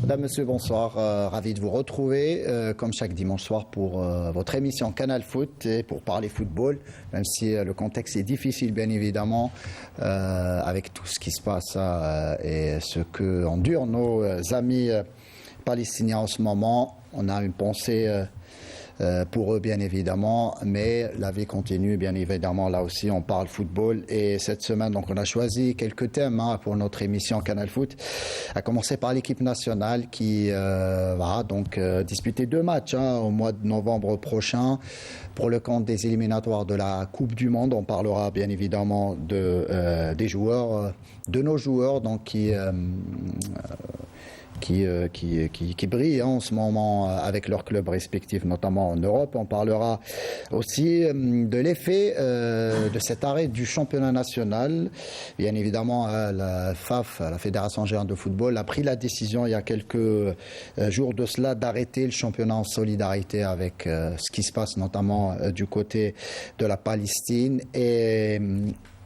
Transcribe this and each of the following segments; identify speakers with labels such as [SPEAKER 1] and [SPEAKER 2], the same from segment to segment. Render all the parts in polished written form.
[SPEAKER 1] Madame, Monsieur, bonsoir. Ravi de vous retrouver comme chaque dimanche soir pour votre émission Canal Foot et pour parler football, même si le contexte est difficile bien évidemment avec tout ce qui se passe et ce que endurent nos amis palestiniens en ce moment. On a une pensée pour eux bien évidemment, mais la vie continue bien évidemment. Là aussi on parle football et cette semaine donc on a choisi quelques thèmes pour notre émission Canal Foot, à commencer par l'équipe nationale qui va donc disputer 2 matchs au mois de novembre prochain pour le compte des éliminatoires de la Coupe du Monde. On parlera bien évidemment des joueurs, de nos joueurs donc qui brillent en ce moment avec leurs clubs respectifs, notamment en Europe. On parlera aussi de l'effet de cet arrêt du championnat national. Bien évidemment, la FAF, la Fédération Géante de Football, a pris la décision il y a quelques jours de cela d'arrêter le championnat en solidarité avec ce qui se passe notamment du côté de la Palestine. Et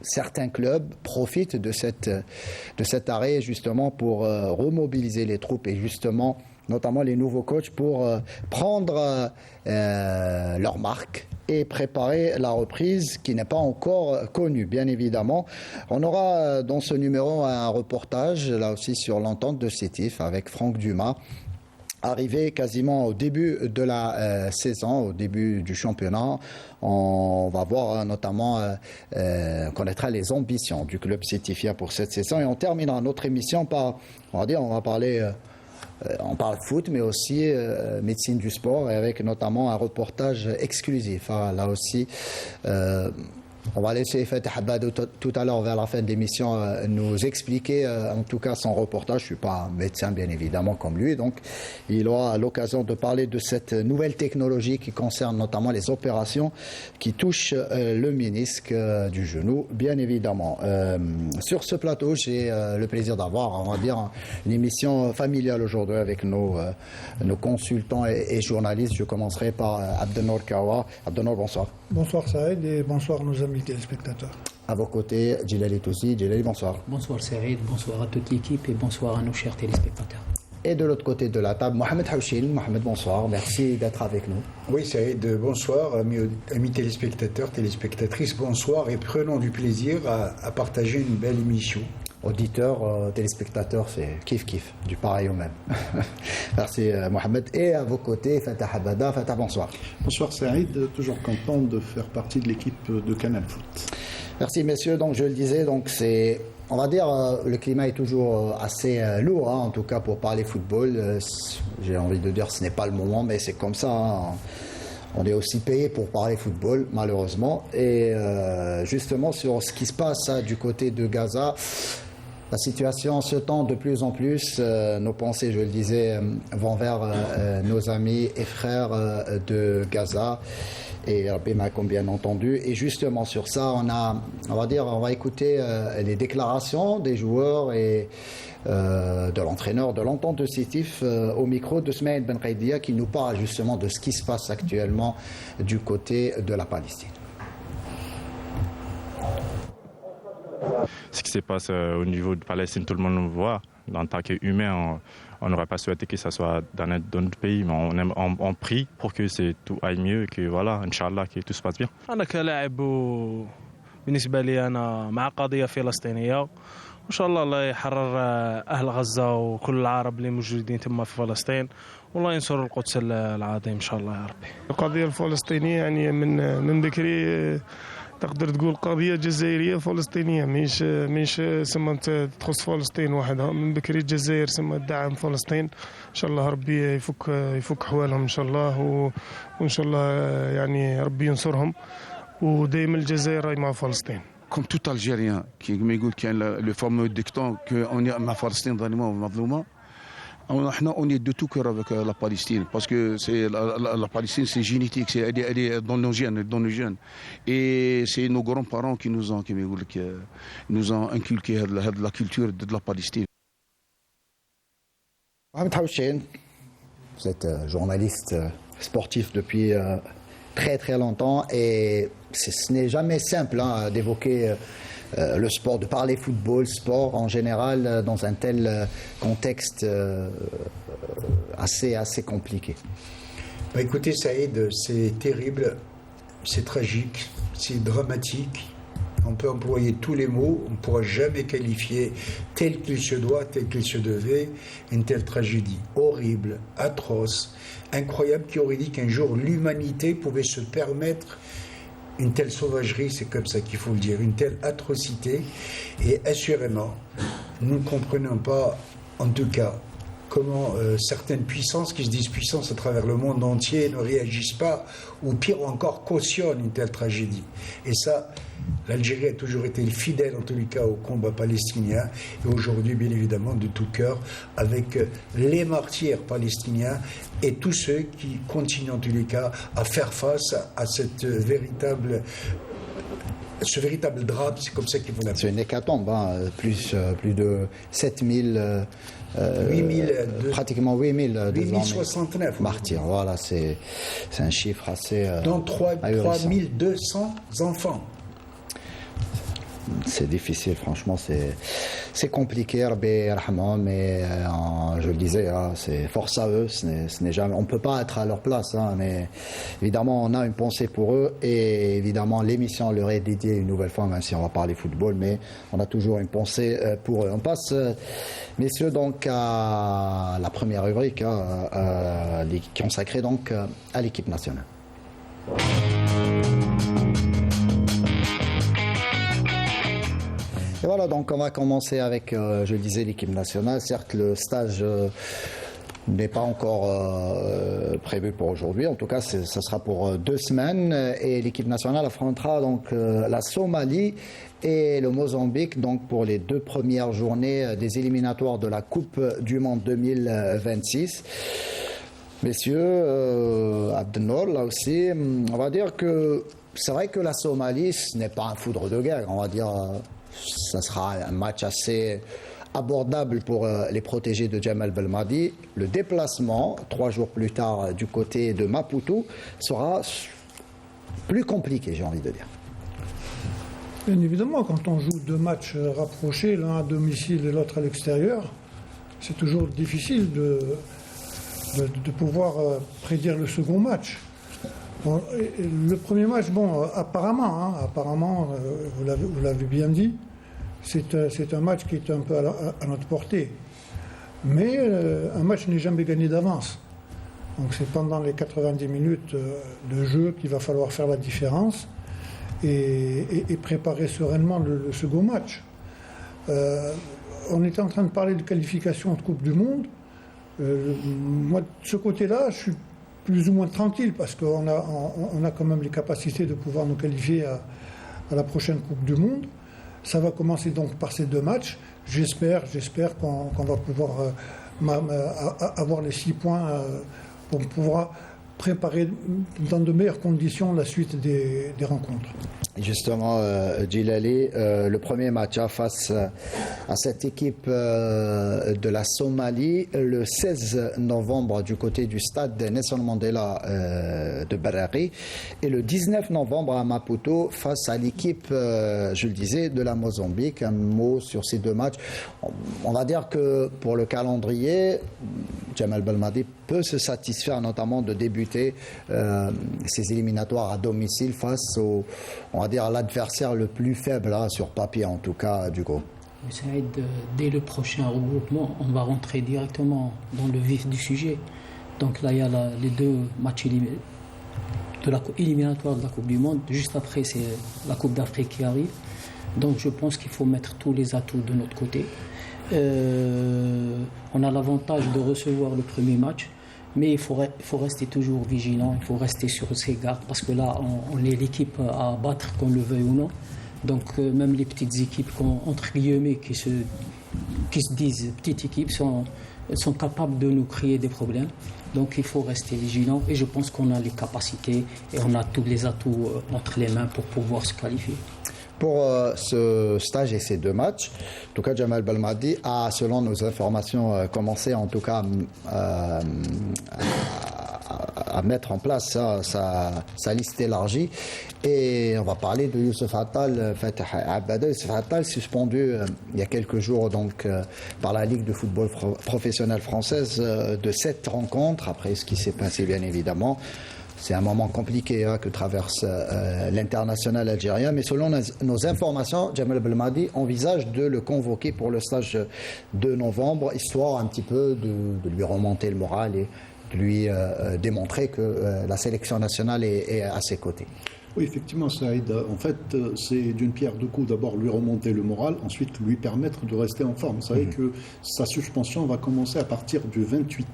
[SPEAKER 1] certains clubs profitent de cet arrêt justement pour remobiliser les troupes et justement notamment les nouveaux coachs pour prendre leur marque et préparer la reprise qui n'est pas encore connue, bien évidemment. On aura dans ce numéro un reportage là aussi sur l'entente de Sétif avec Franck Dumas. Arrivé quasiment au début de la saison, au début du championnat, on va voir notamment, on connaîtra les ambitions du club sétifien pour cette saison et on terminera notre émission par, on va parler, on parle foot mais aussi médecine du sport et avec notamment un reportage exclusif. Là aussi, on va laisser Fatih Habadou tout à l'heure vers la fin de l'émission nous expliquer en tout cas son reportage. Je ne suis pas un médecin bien évidemment comme lui, donc il aura l'occasion de parler de cette nouvelle technologie qui concerne notamment les opérations qui touchent le ménisque du genou bien évidemment. Sur ce plateau, j'ai le plaisir d'avoir, on va dire, une émission familiale aujourd'hui avec nos consultants et journalistes. Je commencerai par Abdelnour Kawa. Abdelnour, bonsoir.
[SPEAKER 2] Bonsoir Saïd et bonsoir nos amis téléspectateurs.
[SPEAKER 1] À vos côtés, Djilali Toussi. Djilali, bonsoir.
[SPEAKER 3] Bonsoir Saïd, bonsoir à toute l'équipe et bonsoir à nos chers téléspectateurs.
[SPEAKER 1] Et de l'autre côté de la table, Mohamed Houchine. Mohamed, bonsoir. Merci d'être avec nous.
[SPEAKER 4] Oui, Saïd, bonsoir. Amis téléspectateurs, téléspectatrices, bonsoir. Et prenons du plaisir à partager une belle émission.
[SPEAKER 1] Auditeurs, téléspectateurs, c'est kiff, du pareil au même. Merci Mohamed. Et à vos côtés, Fatah Habada. Fatah, bonsoir.
[SPEAKER 5] Bonsoir Saïd, toujours content de faire partie de l'équipe de Canal Foot.
[SPEAKER 1] Merci messieurs, donc je le disais, donc c'est, on va dire, le climat est toujours assez lourd, en tout cas pour parler football. J'ai envie de dire ce n'est pas le moment, mais c'est comme ça. On est aussi payé pour parler football, malheureusement. Et justement sur ce qui se passe du côté de Gaza, la situation se tend de plus en plus. Nos pensées, je le disais, vont vers nos amis et frères de Gaza et Rabbi Makom, bien entendu. Et justement sur ça, on va écouter les déclarations des joueurs et de l'entraîneur de l'entente de Sétif au micro de Smaïl Ben Khaidia qui nous parle justement de ce qui se passe actuellement du côté de la Palestine.
[SPEAKER 6] Ce qui se passe au niveau de Palestine, tout le monde le voit. En tant qu'humain, on n'aurait pas souhaité que ça soit dans notre pays, mais on prie pour que tout aille mieux, que voilà, Inch'Allah, que tout se passe bien.
[SPEAKER 7] أنا كلاعب بالنسبة لي أنا مع قضية فلسطينية وإن شاء الله يحرر أهل غزة وكل العرب اللي موجودين تما في فلسطين والله ينصر القدس العظيم إن شاء الله يا ربي. القضية الفلسطينية يعني من بكري تقدر تقول قضية جزائرية فلسطينية مش سما تخص فلسطين وحدها. من بكري الجزائر سما تدعم فلسطين إن شاء الله ربي يفك حوالهم إن شاء الله وإن شاء الله يعني ربي ينصرهم ودائما الجزائر مع فلسطين.
[SPEAKER 8] Comme tout Algérien qui يقول كان le fameux dicton que on est مع فلسطين ظالمة ومظلومة. On est de tout cœur avec la Palestine parce que la Palestine c'est génétique, elle est dans nos gènes, et c'est nos grands-parents qui nous ont inculqué la culture de la Palestine.
[SPEAKER 1] Mohamed Houchine, vous êtes journaliste sportif depuis très très longtemps et ce n'est jamais simple d'évoquer le sport, de parler football, sport en général, dans un tel contexte assez compliqué.
[SPEAKER 4] Bah écoutez Saïd, c'est terrible, c'est tragique, c'est dramatique. On peut employer tous les mots, on ne pourra jamais qualifier tel qu'il se doit, tel qu'il se devait, une telle tragédie horrible, atroce, incroyable, qui aurait dit qu'un jour l'humanité pouvait se permettre une telle sauvagerie, c'est comme ça qu'il faut le dire, une telle atrocité. Et assurément, nous ne comprenons pas, en tout cas, comment certaines puissances qui se disent puissances à travers le monde entier ne réagissent pas, ou pire encore cautionnent une telle tragédie. Et ça, l'Algérie a toujours été fidèle en tous les cas au combat palestinien, et aujourd'hui bien évidemment de tout cœur avec les martyrs palestiniens et tous ceux qui continuent en tous les cas à faire face à ce véritable drame, c'est comme ça qu'il faut l'appeler.
[SPEAKER 1] C'est une hécatombe, plus de 7000 pratiquement
[SPEAKER 4] 8069
[SPEAKER 1] martyrs. Voilà, c'est un chiffre assez
[SPEAKER 4] dont 3200 enfants.
[SPEAKER 1] C'est difficile, franchement, c'est compliqué, Rabbi Rahman, mais je le disais, c'est force à eux, ce n'est jamais, on ne peut pas être à leur place, mais évidemment on a une pensée pour eux, et évidemment l'émission leur est dédiée une nouvelle fois, même si on va parler football, mais on a toujours une pensée pour eux. On passe, messieurs, donc à la première rubrique, consacrée donc à l'équipe nationale. Et voilà, donc on va commencer avec, je le disais, l'équipe nationale. Certes, le stage n'est pas encore prévu pour aujourd'hui. En tout cas, ce sera pour 2 semaines. Et l'équipe nationale affrontera donc la Somalie et le Mozambique, donc pour les 2 premières journées des éliminatoires de la Coupe du Monde 2026. Messieurs, Abdelnour, là aussi, on va dire que c'est vrai que la Somalie, ce n'est pas un foudre de guerre, on va dire. Ça sera un match assez abordable pour les protégés de Jamal Belmadi. Le déplacement, 3 jours plus tard, du côté de Maputo, sera plus compliqué, j'ai envie de dire.
[SPEAKER 2] Bien évidemment, quand on joue 2 matchs rapprochés, l'un à domicile et l'autre à l'extérieur, c'est toujours difficile de pouvoir prédire le second match. Bon, le premier match, apparemment, vous l'avez bien dit, c'est un match qui est un peu à notre portée. Mais un match n'est jamais gagné d'avance. Donc c'est pendant les 90 minutes de jeu qu'il va falloir faire la différence et préparer sereinement le second match. On était en train de parler de qualification de Coupe du Monde. Moi, de ce côté-là, je suis plus ou moins tranquille parce qu'on a quand même les capacités de pouvoir nous qualifier à la prochaine Coupe du Monde. Ça va commencer donc par ces 2 matchs. J'espère qu'on va pouvoir avoir les 6 points pour pouvoir préparer dans de meilleures conditions la suite des rencontres.
[SPEAKER 1] Justement, Djilali, le premier match face à cette équipe de la Somalie, le 16 novembre du côté du stade Nelson Mandela de Barari, et le 19 novembre à Maputo face à l'équipe, je le disais, de la Mozambique. Un mot sur ces 2 matchs. On va dire que pour le calendrier, Jamal Belmadi peut se satisfaire notamment de débuter ces éliminatoires à domicile face on va dire, à l'adversaire le plus faible, sur papier en tout cas, du coup.
[SPEAKER 3] Dès le prochain regroupement, on va rentrer directement dans le vif du sujet. Donc là, il y a les 2 matchs éliminatoires de la Coupe du Monde. Juste après, c'est la Coupe d'Afrique qui arrive. Donc je pense qu'il faut mettre tous les atouts de notre côté. On a l'avantage de recevoir le premier match, mais il faut rester toujours vigilant, il faut rester sur ses gardes, parce que là, on est l'équipe à battre, qu'on le veuille ou non. Donc même les petites équipes, entre guillemets, qui se disent petites équipes, sont capables de nous créer des problèmes. Donc il faut rester vigilant, et je pense qu'on a les capacités et on a tous les atouts entre les mains pour pouvoir se qualifier.
[SPEAKER 1] Pour ce stage et ces 2 matchs, en tout cas, Jamal Belmadi a, selon nos informations, commencé en tout cas à à mettre en place sa liste élargie. Et on va parler de Youssef Attal, Fatah Abada. Youssef Attal suspendu il y a quelques jours donc, par la Ligue de football professionnel française de 7 rencontres, après ce qui s'est passé bien évidemment. C'est un moment compliqué que traverse l'international algérien, mais selon nos informations, Jamal Belmadi envisage de le convoquer pour le stage de novembre, histoire un petit peu de lui remonter le moral et de lui démontrer que la sélection nationale est à ses côtés.
[SPEAKER 5] Oui, effectivement, Saïd. En fait, c'est d'une pierre deux coups. D'abord, lui remonter le moral, ensuite lui permettre de rester en forme. Vous savez que sa suspension va commencer à partir du 28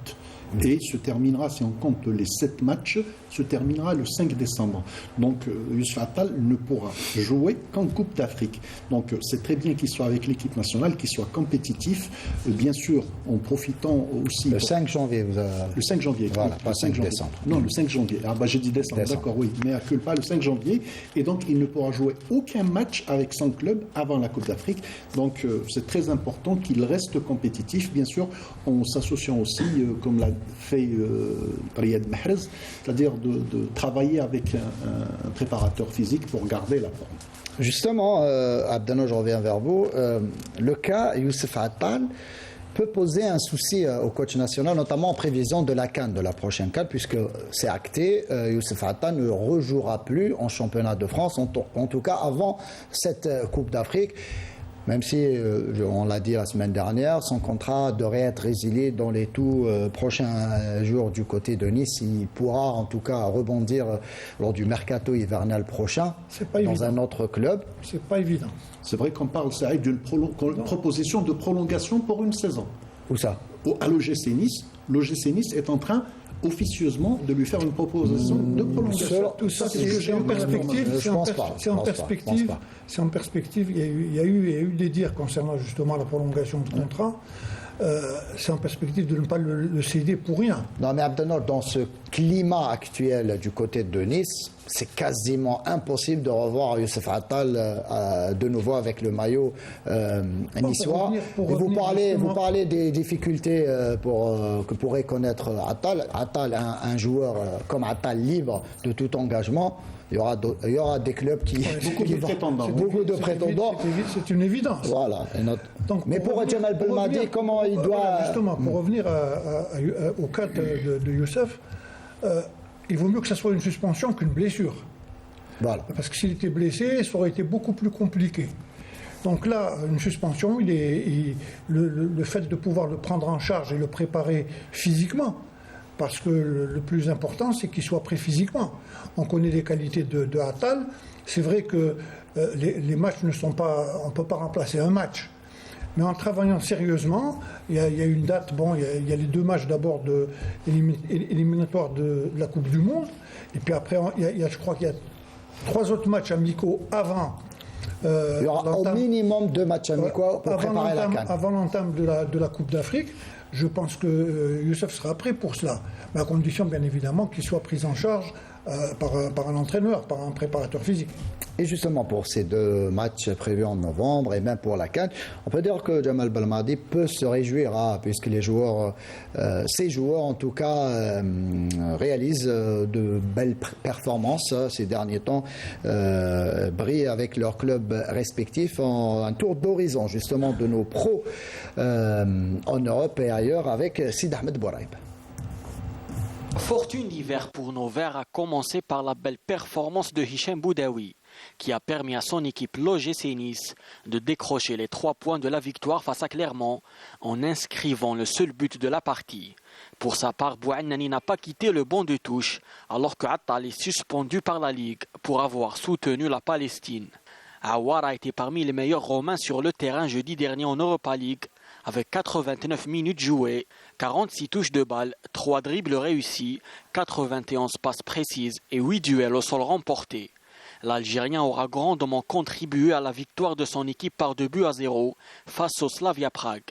[SPEAKER 5] et se terminera, si on compte les 7 matchs, se terminera le 5 décembre. Donc, Youssef Attal ne pourra jouer qu'en Coupe d'Afrique. Donc, c'est très bien qu'il soit avec l'équipe nationale, qu'il soit compétitif, bien sûr, en profitant aussi...
[SPEAKER 1] Le 5 janvier, vous avez...
[SPEAKER 5] Le 5 janvier.
[SPEAKER 1] Voilà,
[SPEAKER 5] oui,
[SPEAKER 1] pas
[SPEAKER 5] le 5 janvier.
[SPEAKER 1] décembre.
[SPEAKER 5] Non, le 5 janvier. Ah, j'ai dit décembre. D'accord, oui. Mais à culpa, le 5 janvier. Et donc, il ne pourra jouer aucun match avec son club avant la Coupe d'Afrique. Donc, c'est très important qu'il reste compétitif, bien sûr, en s'associant aussi, comme l'a fait Riyad Mahrez, c'est-à-dire de travailler avec un préparateur physique pour garder la forme.
[SPEAKER 1] Justement, Abdano, je reviens vers vous. Le cas Youssef Attal peut poser un souci au coach national, notamment en prévision de la CAN, de la prochaine CAN, puisque c'est acté, Youssef Attal ne rejouera plus en championnat de France, en tout cas avant cette Coupe d'Afrique. Même si, on l'a dit la semaine dernière, son contrat devrait être résilié dans les tout prochains jours du côté de Nice. Il pourra en tout cas rebondir lors du mercato hivernal prochain dans un autre club.
[SPEAKER 2] C'est pas évident.
[SPEAKER 5] C'est vrai qu'on parle, ça, d'une proposition de prolongation pour une saison.
[SPEAKER 1] Où ça?
[SPEAKER 5] À l'OGC Nice. L'OGC Nice est en train officieusement de lui faire une proposition de prolongation.
[SPEAKER 2] Tout ça, c'est en perspective. C'est en perspective. Il y a eu des dires concernant justement la prolongation de contrat. C'est en perspective de ne pas le céder pour rien.
[SPEAKER 1] Non mais Abdelnour, dans ce climat actuel du côté de Nice, c'est quasiment impossible de revoir Youssef Attal de nouveau avec le maillot niçois. Vous parlez des difficultés que pourrait connaître Attal. Attal, un joueur comme Attal libre de tout engagement. Il y aura des clubs qui...
[SPEAKER 5] Beaucoup de prétendants.
[SPEAKER 2] C'est une évidence.
[SPEAKER 1] Voilà.
[SPEAKER 2] Donc,
[SPEAKER 1] mais pour Jamal Belmadi, comment il doit...
[SPEAKER 2] Justement, pour revenir au cas de Youssef, il vaut mieux que ce soit une suspension qu'une blessure.
[SPEAKER 1] Voilà.
[SPEAKER 2] Parce que s'il était blessé, ça aurait été beaucoup plus compliqué. Donc là, une suspension, le fait de pouvoir le prendre en charge et le préparer physiquement, parce que le plus important, c'est qu'il soit prêt physiquement. On connaît les qualités de Attal. C'est vrai que les matchs ne sont pas... On ne peut pas remplacer un match. Mais en travaillant sérieusement, il y a une date... Bon, il y a les 2 matchs d'abord éliminatoires de la Coupe du Monde. Et puis après, je crois qu'il y a 3 autres matchs amicaux avant...
[SPEAKER 1] il y aura au minimum 2 matchs amicaux pour préparer la CAN.
[SPEAKER 2] Avant l'entame de la Coupe d'Afrique. Je pense que Youssef sera prêt pour cela, mais à condition bien évidemment qu'il soit pris en charge par un entraîneur, par un préparateur physique.
[SPEAKER 1] Et justement pour ces 2 matchs prévus en novembre et même pour la CAN, on peut dire que Jamal Belmadi peut se réjouir puisque ces joueurs en tout cas réalisent de belles performances ces derniers temps, brillent avec leurs clubs respectifs en un tour d'horizon justement de nos pros en Europe et ailleurs avec Sid Ahmed Bouraïb.
[SPEAKER 9] Fortune d'hiver pour nos Verts a commencé par la belle performance de Hicham Boudaoui, qui a permis à son équipe l'OGC Nice de décrocher les 3 points de la victoire face à Clermont en inscrivant le seul but de la partie. Pour sa part, Bouannani n'a pas quitté le banc de touche alors que Attal est suspendu par la Ligue pour avoir soutenu la Palestine. Aouar a été parmi les meilleurs Romains sur le terrain jeudi dernier en Europa League avec 89 minutes jouées, 46 touches de balle, 3 dribbles réussis, 91 passes précises et 8 duels au sol remportés. L'Algérien aura grandement contribué à la victoire de son équipe par 2-0 face au Slavia Prague.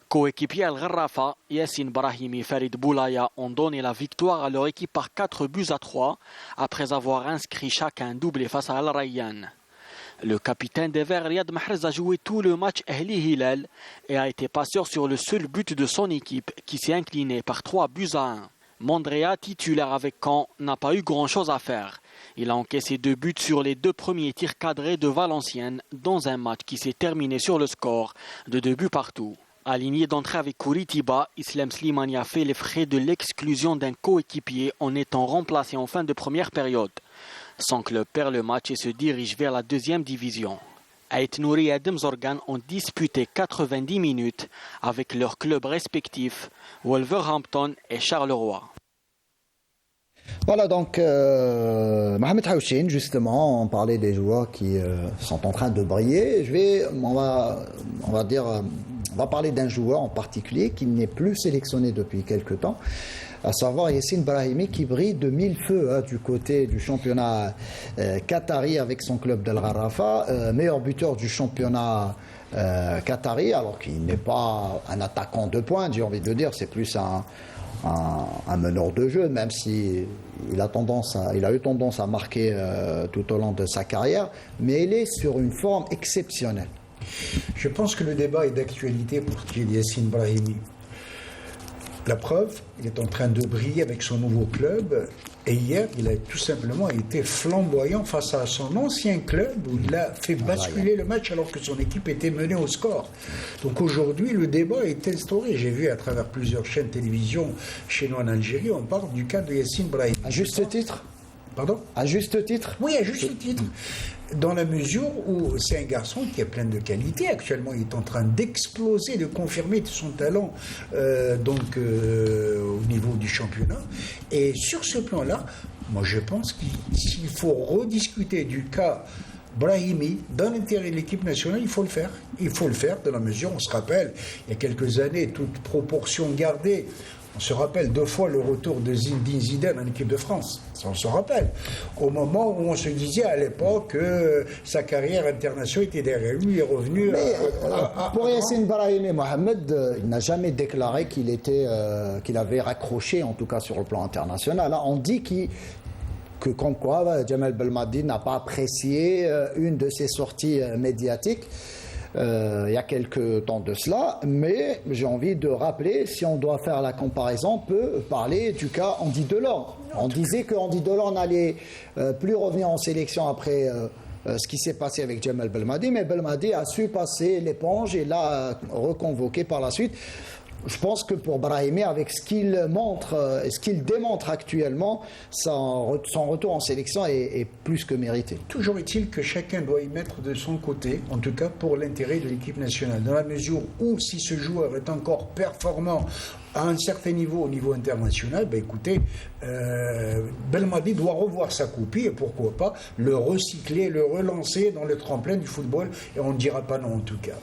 [SPEAKER 9] Coéquipiers Al-Gharrafa, Yassine Brahimi et Farid Boulaya ont donné la victoire à leur équipe par 4-3 après avoir inscrit chacun doublé face à Al-Rayyan. Le capitaine des Verts, Riyad Mahrez, a joué tout le match Ahli Hilal et a été passeur sur le seul but de son équipe qui s'est incliné par 3-1. Mandrea, titulaire avec Caen, n'a pas eu grand-chose à faire. Il a encaissé 2 buts sur les 2 premiers tirs cadrés de Valenciennes dans un match qui s'est terminé sur le score de 2 buts partout. Aligné d'entrée avec Kouritiba, Islam Slimani a fait les frais de l'exclusion d'un coéquipier en étant remplacé en fin de première période. Son club perd le match et se dirige vers la 2e division. Ait Nouri et Adem Zorgan ont disputé 90 minutes avec leurs clubs respectifs, Wolverhampton et Charleroi.
[SPEAKER 1] Voilà donc Mohamed Haouchine, justement, on parlait des joueurs qui sont en train de briller. On va parler d'un joueur en particulier qui n'est plus sélectionné depuis quelque temps, à savoir Yassine Brahimi, qui brille de 1000 feux du côté du championnat qatari avec son club d'Al Gharafa, meilleur buteur du championnat qatari, alors qu'il n'est pas un attaquant de pointe, j'ai envie de dire, c'est plus un meneur de jeu, même si il a eu tendance à marquer tout au long de sa carrière, mais il est sur une forme exceptionnelle.
[SPEAKER 4] Je pense que le débat est d'actualité pour ce qui est de Yassine Brahimi. La preuve, il est en train de briller avec son nouveau club. Et hier, il a tout simplement été flamboyant face à son ancien club où il a fait basculer le match alors que son équipe était menée au score. Donc aujourd'hui, le débat est instauré. J'ai vu à travers plusieurs chaînes de télévision chez nous en Algérie, on parle du cas de Yassine Brahimi.
[SPEAKER 1] À juste titre ?
[SPEAKER 4] Pardon ?
[SPEAKER 1] À juste titre ?
[SPEAKER 4] Oui, à juste titre. Dans la mesure où c'est un garçon qui est plein de qualités. Actuellement, il est en train d'exploser, de confirmer son talent au niveau du championnat. Et sur ce plan-là, moi je pense qu'il faut rediscuter du cas Brahimi dans l'intérêt de l'équipe nationale. Il faut le faire. Il faut le faire dans la mesure, on se rappelle, il y a quelques années, toute proportion gardée, on se rappelle 2 fois le retour de Zinedine Zidane en équipe de France. Ça, on se rappelle. Au moment où on se disait à l'époque que sa carrière internationale était derrière lui, il est revenu.
[SPEAKER 1] Pour Yassine Brahimi, Mohamed, il n'a jamais déclaré qu'il avait raccroché, en tout cas sur le plan international. Là, on dit que comme quoi Djamel Belmadi n'a pas apprécié une de ses sorties médiatiques. Il y a quelques temps de cela, mais j'ai envie de rappeler, si on doit faire la comparaison, on peut parler du cas Andy Delors. On disait que Andy Delors n'allait plus revenir en sélection après ce qui s'est passé avec Djamel Belmadi, mais Belmadi a su passer l'éponge et l'a reconvoqué par la suite. Je pense que pour Brahimi, avec ce qu'il montre, ce qu'il démontre actuellement, son retour en sélection est plus que mérité.
[SPEAKER 4] Toujours est-il que chacun doit y mettre de son côté, en tout cas pour l'intérêt de l'équipe nationale. Dans la mesure où, si ce joueur est encore performant à un certain niveau, au niveau international, écoutez, Belmadi doit revoir sa copie et pourquoi pas le recycler, le relancer dans le tremplin du football, et on ne dira pas non en tout cas.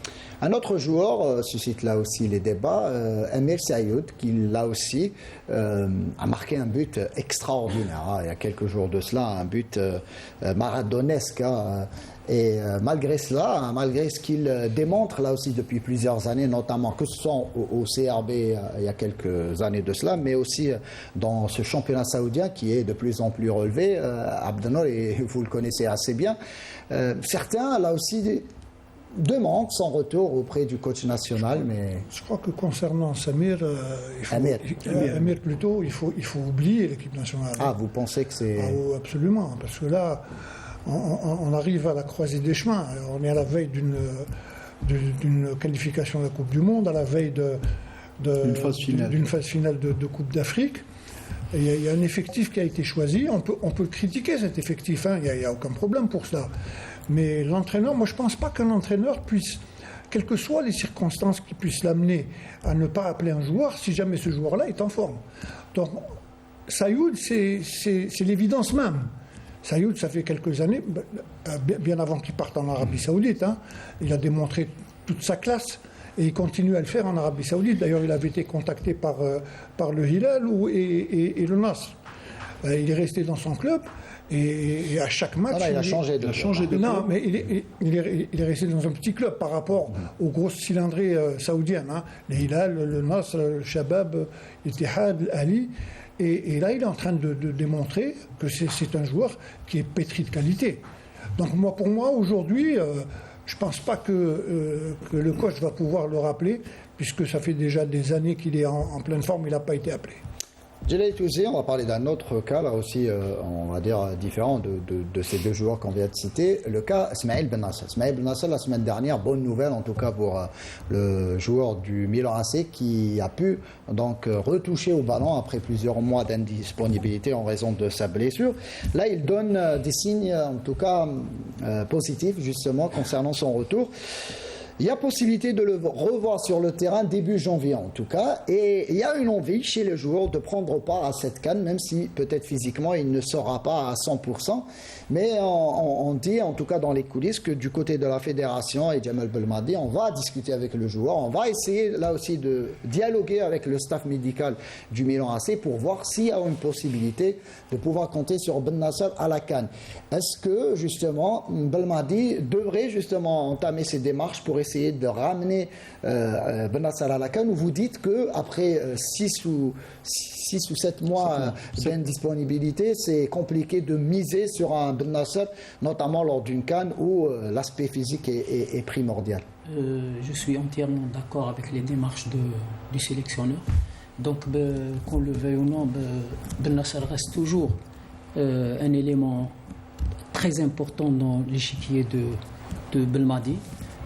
[SPEAKER 1] Un autre joueur suscite là aussi les débats, Emir Sayoud, qui là aussi a marqué un but extraordinaire. Il y a quelques jours de cela, un but maradonesque. Et malgré cela, malgré ce qu'il démontre là aussi depuis plusieurs années, notamment que ce soit au CRB il y a quelques années de cela, mais aussi dans ce championnat saoudien qui est de plus en plus relevé, Abdenour, et vous le connaissez assez bien, certains là aussi demandent son retour auprès du coach national. Mais
[SPEAKER 2] je crois que concernant Samir, Amir plutôt, il faut oublier l'équipe nationale.
[SPEAKER 1] Ah, vous pensez que c'est...
[SPEAKER 2] Ah, absolument, parce que là, on arrive à la croisée des chemins. On est à la veille d'une qualification de la Coupe du Monde, à la veille d'une phase finale de Coupe d'Afrique. Et il y a un effectif qui a été choisi. On peut critiquer cet effectif, hein, il n'y a aucun problème pour cela. Mais l'entraîneur, moi je ne pense pas qu'un entraîneur puisse, quelles que soient les circonstances qui puissent l'amener à ne pas appeler un joueur, si jamais ce joueur-là est en forme. Donc, Sayoud, c'est l'évidence même. Sayoud, ça fait quelques années, bien avant qu'il parte en Arabie Saoudite, hein, il a démontré toute sa classe et il continue à le faire en Arabie Saoudite. D'ailleurs, il avait été contacté par le Hilal et le Nasr. Il est resté dans son club et à chaque match...
[SPEAKER 1] il a changé de club.
[SPEAKER 2] Non, mais il est resté dans un petit club par rapport aux grosses cylindrées saoudiennes. Hein. Le Hilal, le Nasr, le Shabab, l'Ittihad, l'Ali... Et là, il est en train de démontrer que c'est un joueur qui est pétri de qualité. Donc pour moi, aujourd'hui, je ne pense pas que le coach va pouvoir le rappeler, puisque ça fait déjà des années qu'il est en pleine forme, il n'a pas été appelé.
[SPEAKER 1] Jalal Touzi, on va parler d'un autre cas, là aussi, on va dire différent de ces deux joueurs qu'on vient de citer. Le cas Smaïl Ben Nasser. Smaïl Ben Nasser, la semaine dernière, bonne nouvelle en tout cas pour le joueur du Milan AC qui a pu donc retoucher au ballon après plusieurs mois d'indisponibilité en raison de sa blessure. Là, il donne des signes en tout cas positifs justement concernant son retour. Il y a possibilité de le revoir sur le terrain début janvier en tout cas, et il y a une envie chez le joueur de prendre part à cette CAN, même si peut-être physiquement il ne sera pas à 100%, mais on dit en tout cas dans les coulisses que du côté de la fédération et Jamal Belmadi, on va discuter avec le joueur, on va essayer là aussi de dialoguer avec le staff médical du Milan AC pour voir s'il y a une possibilité de pouvoir compter sur Ben Nasser à la CAN. Est-ce que justement Belmadi devrait justement entamer ses démarches pour essayer de ramener Ben Nasser à la CAN, ou vous dites qu'après 6 ou 7 mois d'indisponibilité, c'est compliqué de miser sur un Ben Nasser, notamment lors d'une CAN où l'aspect physique est primordial?
[SPEAKER 3] Je suis entièrement d'accord avec les démarches du sélectionneur. Donc, qu'on le veuille ou non, Ben Nasser reste toujours un élément très important dans l'échiquier de Belmadi.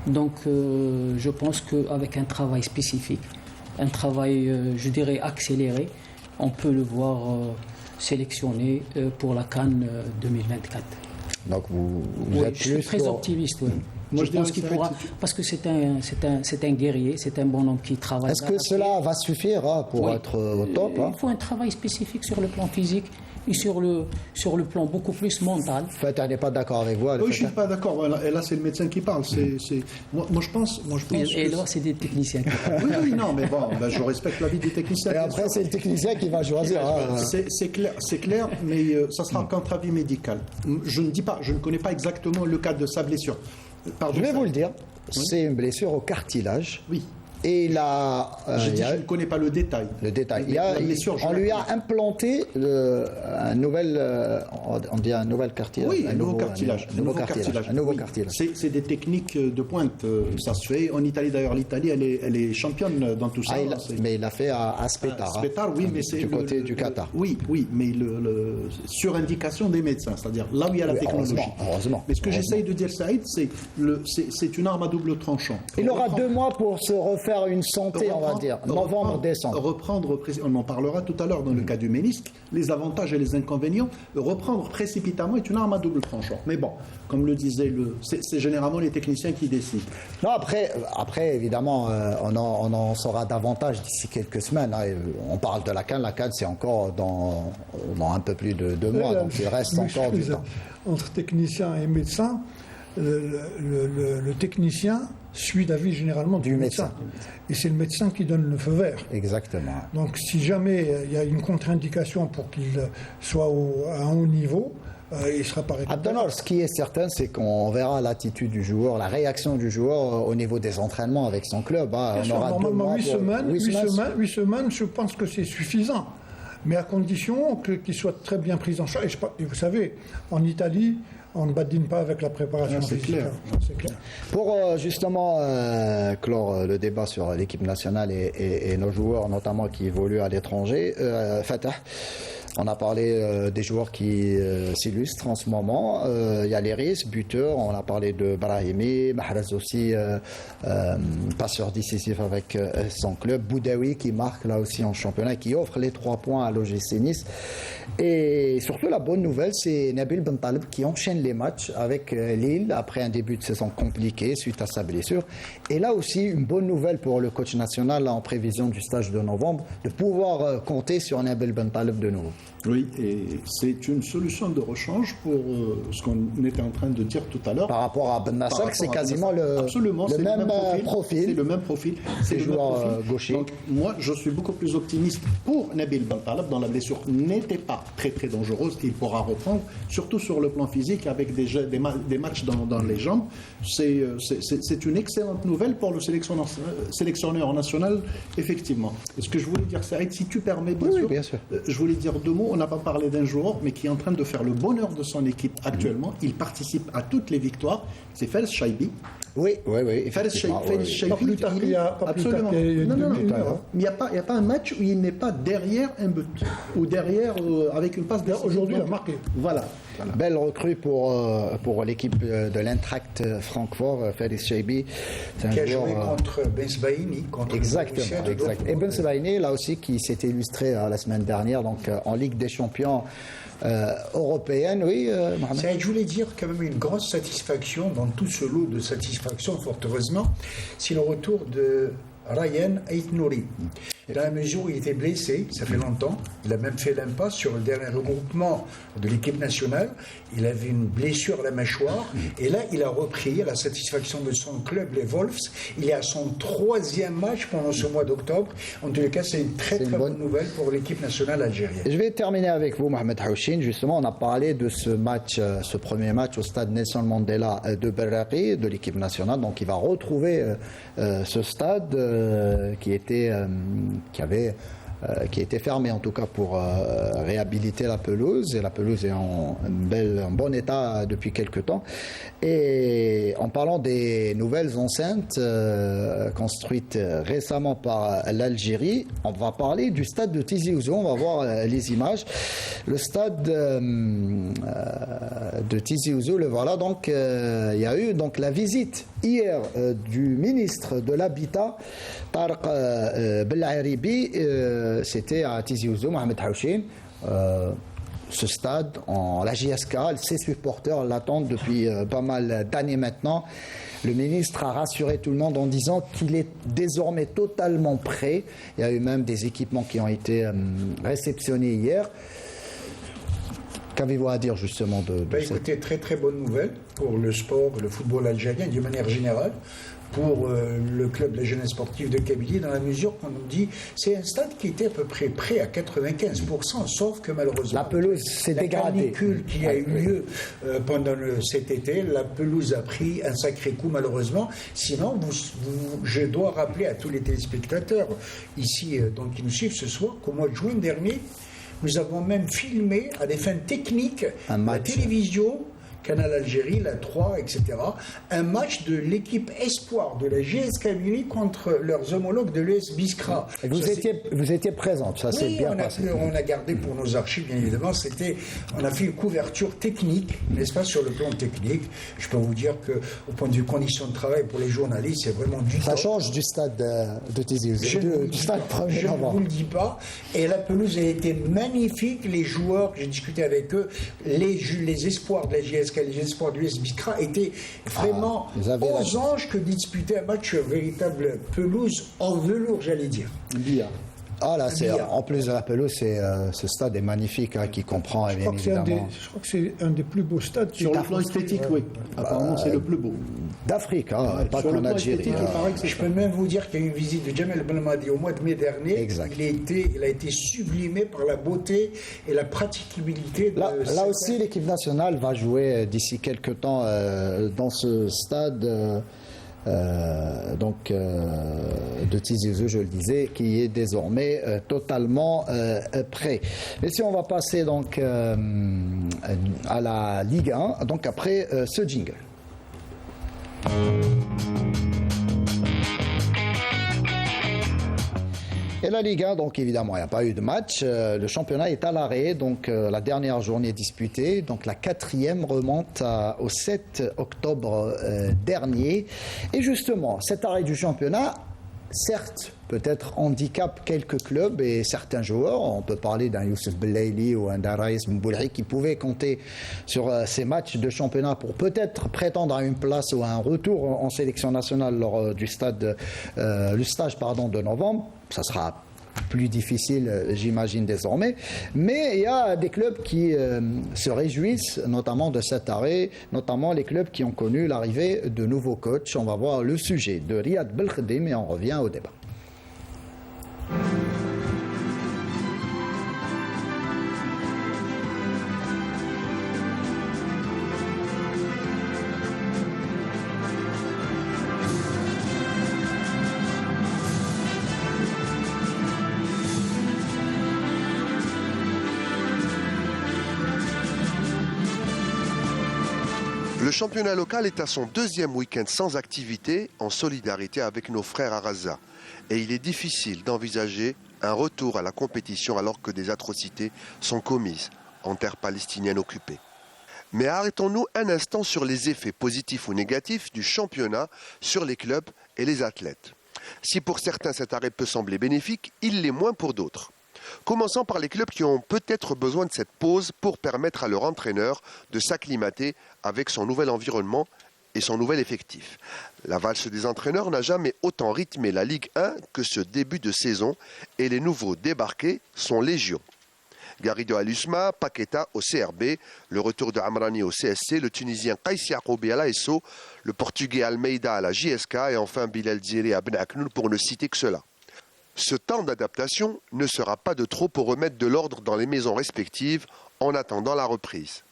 [SPEAKER 3] Donc, je pense qu'avec un travail spécifique, un travail, je dirais, accéléré, on peut le voir sélectionné pour la CAN 2024.
[SPEAKER 1] Donc, vous êtes
[SPEAKER 3] je suis très optimiste, oui.
[SPEAKER 5] Moi,
[SPEAKER 3] je pense qu'il pourra, parce que c'est un guerrier, c'est un bonhomme qui travaille.
[SPEAKER 1] Est-ce que cela va suffire pour être au top?
[SPEAKER 3] Il faut un travail spécifique sur le plan physique et sur le plan beaucoup plus mental.
[SPEAKER 1] Fatah n'est pas d'accord avec vous.
[SPEAKER 5] Oui, je ne suis pas d'accord. Voilà. Et là, c'est le médecin qui parle. Moi, je pense
[SPEAKER 3] et là, c'est des techniciens qui parlent.
[SPEAKER 5] Oui, non, mais bon, je respecte l'avis des techniciens.
[SPEAKER 1] Et après, c'est le technicien qui va choisir.
[SPEAKER 5] C'est clair, mais ça sera qu'entre avis médical. Je ne connais pas exactement le cas de sa blessure.
[SPEAKER 1] Je vais vous le dire, c'est une blessure au cartilage.
[SPEAKER 5] Oui.
[SPEAKER 1] Et il a.
[SPEAKER 5] Je ne connais pas le détail.
[SPEAKER 1] On lui a implanté un nouvel cartilage.
[SPEAKER 5] Oui, un nouveau cartilage.
[SPEAKER 1] Un nouveau cartilage.
[SPEAKER 5] C'est des techniques de pointe. Ça se fait en Italie. D'ailleurs, l'Italie, elle est championne dans tout ça.
[SPEAKER 1] Mais il l'a fait à Spetar.
[SPEAKER 5] Spetar, oui, mais c'est
[SPEAKER 1] du côté du Qatar.
[SPEAKER 5] Oui, mais sur indication des médecins, c'est-à-dire là où il y a la technologie.
[SPEAKER 1] Heureusement.
[SPEAKER 5] Mais ce que j'essaye de dire, Saïd, c'est une arme à double tranchant.
[SPEAKER 1] Il aura 2 mois pour se refaire une santé, on va dire, novembre-décembre.
[SPEAKER 5] On en parlera tout à l'heure dans le cas du ménisque, les avantages et les inconvénients. Reprendre précipitamment est une arme à double tranchant. Mais bon, comme le disait c'est généralement les techniciens qui décident.
[SPEAKER 1] Non, après évidemment, on en saura davantage d'ici quelques semaines. On parle de la CAN. La CAN, c'est encore dans un peu plus de 2 mois, donc il reste encore du temps.
[SPEAKER 2] Entre technicien et médecin, le technicien suit l'avis généralement du médecin. Et c'est le médecin qui donne le feu vert.
[SPEAKER 1] Exactement.
[SPEAKER 2] Donc si jamais il y a une contre-indication pour qu'il soit à un haut niveau, il ne sera pas récupéré.
[SPEAKER 1] Abdelnour, ce qui est certain, c'est qu'on verra l'attitude du joueur, la réaction du joueur au niveau des entraînements avec son club. On aura
[SPEAKER 2] normalement 8 semaines, je pense que c'est suffisant. Mais à condition qu'il soit très bien pris en charge. Et vous savez, en Italie, on ne badine pas avec la préparation physique. C'est clair.
[SPEAKER 1] Pour justement clore le débat sur l'équipe nationale et nos joueurs, notamment qui évoluent à l'étranger, Fatah, on a parlé des joueurs qui s'illustrent en ce moment. Il y a Léris, buteur. On a parlé de Brahimi, Mahrez aussi, passeur décisif avec son club. Boudaoui qui marque là aussi en championnat, qui offre les 3 points à l'OGC Nice. Et surtout la bonne nouvelle, c'est Nabil Bentaleb qui enchaîne les matchs avec Lille après un début de saison compliqué suite à sa blessure. Et là aussi, une bonne nouvelle pour le coach national en prévision du stage de novembre, de pouvoir compter sur Nabil Bentaleb de nouveau.
[SPEAKER 5] Oui, et c'est une solution de rechange pour ce qu'on était en train de dire tout à l'heure.
[SPEAKER 1] Par rapport à Ben Nasser, c'est quasiment le même profil.
[SPEAKER 5] C'est le même profil.
[SPEAKER 1] C'est le joueur gaucher.
[SPEAKER 5] Donc, moi, je suis beaucoup plus optimiste pour Nabil Bentaleb, dont la blessure n'était pas très très dangereuse. Il pourra reprendre, surtout sur le plan physique, avec des matchs dans les jambes. C'est une excellente nouvelle pour le sélectionneur national, effectivement. Et ce que je voulais dire, Saïd, si tu permets, bien sûr. Je voulais dire 2 mots. On n'a pas parlé d'un joueur, mais qui est en train de faire le bonheur de son équipe actuellement. Il participe à toutes les victoires. C'est Fels Chaibi.
[SPEAKER 1] Oui,
[SPEAKER 5] Fares
[SPEAKER 1] effectivement,
[SPEAKER 5] Chaibi,
[SPEAKER 2] Pas plus tard qu'il y a- pas plus tard
[SPEAKER 5] absolument.
[SPEAKER 2] qu'il y a une
[SPEAKER 5] Non,
[SPEAKER 2] demi-heure, hein.
[SPEAKER 5] Il n'y a pas un match où il n'est pas derrière un but ou derrière avec une passe décisive.
[SPEAKER 2] Aujourd'hui, il a
[SPEAKER 5] Donc,
[SPEAKER 2] marqué.
[SPEAKER 5] Voilà.
[SPEAKER 1] Belle recrue pour l'équipe de l'Eintracht Francfort, Faris Chaibi. C'est un
[SPEAKER 4] Qui a
[SPEAKER 1] joueur,
[SPEAKER 4] joué contre Benzbaini, contre le Borussia
[SPEAKER 1] exactement,
[SPEAKER 4] de
[SPEAKER 1] exact. Et
[SPEAKER 4] Dortmund.
[SPEAKER 1] Ben Sebaini, là aussi, qui s'est illustré la semaine dernière, donc en Ligue des Champions européenne, oui, Mohamed.
[SPEAKER 4] Ça, je voulais dire quand même une grosse satisfaction dans tout ce lot de satisfaction, fort heureusement, c'est le retour de Ryan Aït-Nouri. Dans la mesure où il était blessé, ça fait longtemps, il a même fait l'impasse sur le dernier regroupement de l'équipe nationale. Il avait une blessure à la mâchoire et là, il a repris à la satisfaction de son club, les Wolves. Il est à son 3e match pendant ce mois d'octobre. En tous les cas, c'est une très bonne nouvelle pour l'équipe nationale algérienne.
[SPEAKER 1] Je vais terminer avec vous, Mohamed Haouchin. Justement, on a parlé de ce match, ce premier match au stade Nelson Mandela de Berraqi, de l'équipe nationale. Donc, il va retrouver ce stade qui était fermé en tout cas pour réhabiliter la pelouse, et la pelouse est en bon état depuis quelques temps. Et en parlant des nouvelles enceintes construites récemment par l'Algérie, on va parler du stade de Tizi Ouzou. On va voir les images. Le stade de Tizi Ouzou, le voilà. Donc il y a eu donc la visite hier du ministre de l'Habitat, Tarek Belaribi. C'était à Tizi Ouzou, Mohamed Haouchin. Ce stade, la JSK, ses supporters l'attendent depuis pas mal d'années maintenant. Le ministre a rassuré tout le monde en disant qu'il est désormais totalement prêt. Il y a eu même des équipements qui ont été réceptionnés hier. Qu'avez-vous à dire justement de
[SPEAKER 4] Écoutez, très très bonne nouvelle pour le sport, le football algérien d'une manière générale, pour le club de la jeunesse sportive de Kabylie, dans la mesure qu'on nous dit c'est un stade qui était à peu près prêt à 95%, sauf que malheureusement
[SPEAKER 1] la pelouse s'est dégradée.
[SPEAKER 4] La canicule qui a eu lieu pendant cet été, la pelouse a pris un sacré coup malheureusement. Sinon, je dois rappeler à tous les téléspectateurs ici donc, qui nous suivent ce soir qu'au mois de juin dernier, nous avons même filmé à des fins techniques la télévision, Canal Algérie, la 3, etc. Un match de l'équipe Espoir de la GS Kabylie contre leurs homologues de l'US Biskra.
[SPEAKER 1] Vous étiez présente, ça s'est bien passé.
[SPEAKER 4] On a gardé pour nos archives, bien évidemment. On a fait une couverture technique, n'est-ce pas, sur le plan technique. Je peux vous dire qu'au point de vue conditions de travail pour les journalistes, c'est vraiment du
[SPEAKER 1] Ça
[SPEAKER 4] top.
[SPEAKER 1] change du stade de Tizi Ouzou, du stade premier
[SPEAKER 4] Je ne
[SPEAKER 1] novembre.
[SPEAKER 4] vous le dis pas. Et la pelouse a été magnifique. Les joueurs, j'ai discuté avec eux, les espoirs de la GSK, les espoirs du US Biskra étaient vraiment aux anges que de disputer un match véritable pelouse en velours, j'allais dire.
[SPEAKER 5] Bien.
[SPEAKER 1] Ah là, en plus de la pelouse, ce stade est magnifique, hein, qui comprend
[SPEAKER 2] Je
[SPEAKER 1] bien
[SPEAKER 2] crois
[SPEAKER 1] évidemment.
[SPEAKER 2] je crois que c'est un des plus beaux stades.
[SPEAKER 5] Sur le plan esthétique, oui. Apparemment, c'est le plus beau.
[SPEAKER 1] D'Afrique, hein, pas
[SPEAKER 5] Sur le
[SPEAKER 1] qu'en
[SPEAKER 5] plan
[SPEAKER 1] Algérie.
[SPEAKER 5] esthétique, il paraît que c'est
[SPEAKER 4] Je peux même vous dire qu'il y a eu une visite de Jamel Belmadi au mois de mai dernier.
[SPEAKER 1] Exact.
[SPEAKER 4] Il a été sublimé par la beauté et la praticabilité de
[SPEAKER 1] Là aussi, l'équipe nationale va jouer d'ici quelques temps dans ce stade de Tizi Ouzou, je le disais, qui est désormais totalement prêt. Et si on va passer donc à la Ligue 1, donc après ce jingle. Et la Ligue 1, donc évidemment, il n'y a pas eu de match. Le championnat est à l'arrêt, donc la dernière journée disputée. Donc la 4e remonte au 7 octobre dernier. Et justement, cet arrêt du championnat, certes, peut-être handicape quelques clubs et certains joueurs. On peut parler d'un Youssef Bellaili ou un Daraïs Mboulhi qui pouvaient compter sur ces matchs de championnat pour peut-être prétendre à une place ou à un retour en sélection nationale lors du stage de novembre. Ça sera plus difficile, j'imagine, désormais. Mais il y a des clubs qui se réjouissent, notamment de cet arrêt, notamment les clubs qui ont connu l'arrivée de nouveaux coachs. On va voir le sujet de Riyad Belkhedim et on revient au débat.
[SPEAKER 10] Le championnat local est à son deuxième week-end sans activité en solidarité avec nos frères à Gaza. Et il est difficile d'envisager un retour à la compétition alors que des atrocités sont commises en terre palestinienne occupée. Mais arrêtons-nous un instant sur les effets positifs ou négatifs du championnat sur les clubs et les athlètes. Si pour certains cet arrêt peut sembler bénéfique, il l'est moins pour d'autres. Commençons par les clubs qui ont peut-être besoin de cette pause pour permettre à leur entraîneur de s'acclimater avec son nouvel environnement et son nouvel effectif. La valse des entraîneurs n'a jamais autant rythmé la Ligue 1 que ce début de saison et les nouveaux débarqués sont légion. Garrido à l'USMA, Paqueta au CRB, le retour de Amrani au CSC, le Tunisien Kaïs Yacoubi à l'ASO, le Portugais Almeida à la JSK et enfin Bilal Djiri à Ben Aknoul pour ne citer que cela. Ce temps d'adaptation ne sera pas de trop pour remettre de l'ordre dans les maisons respectives en attendant la reprise.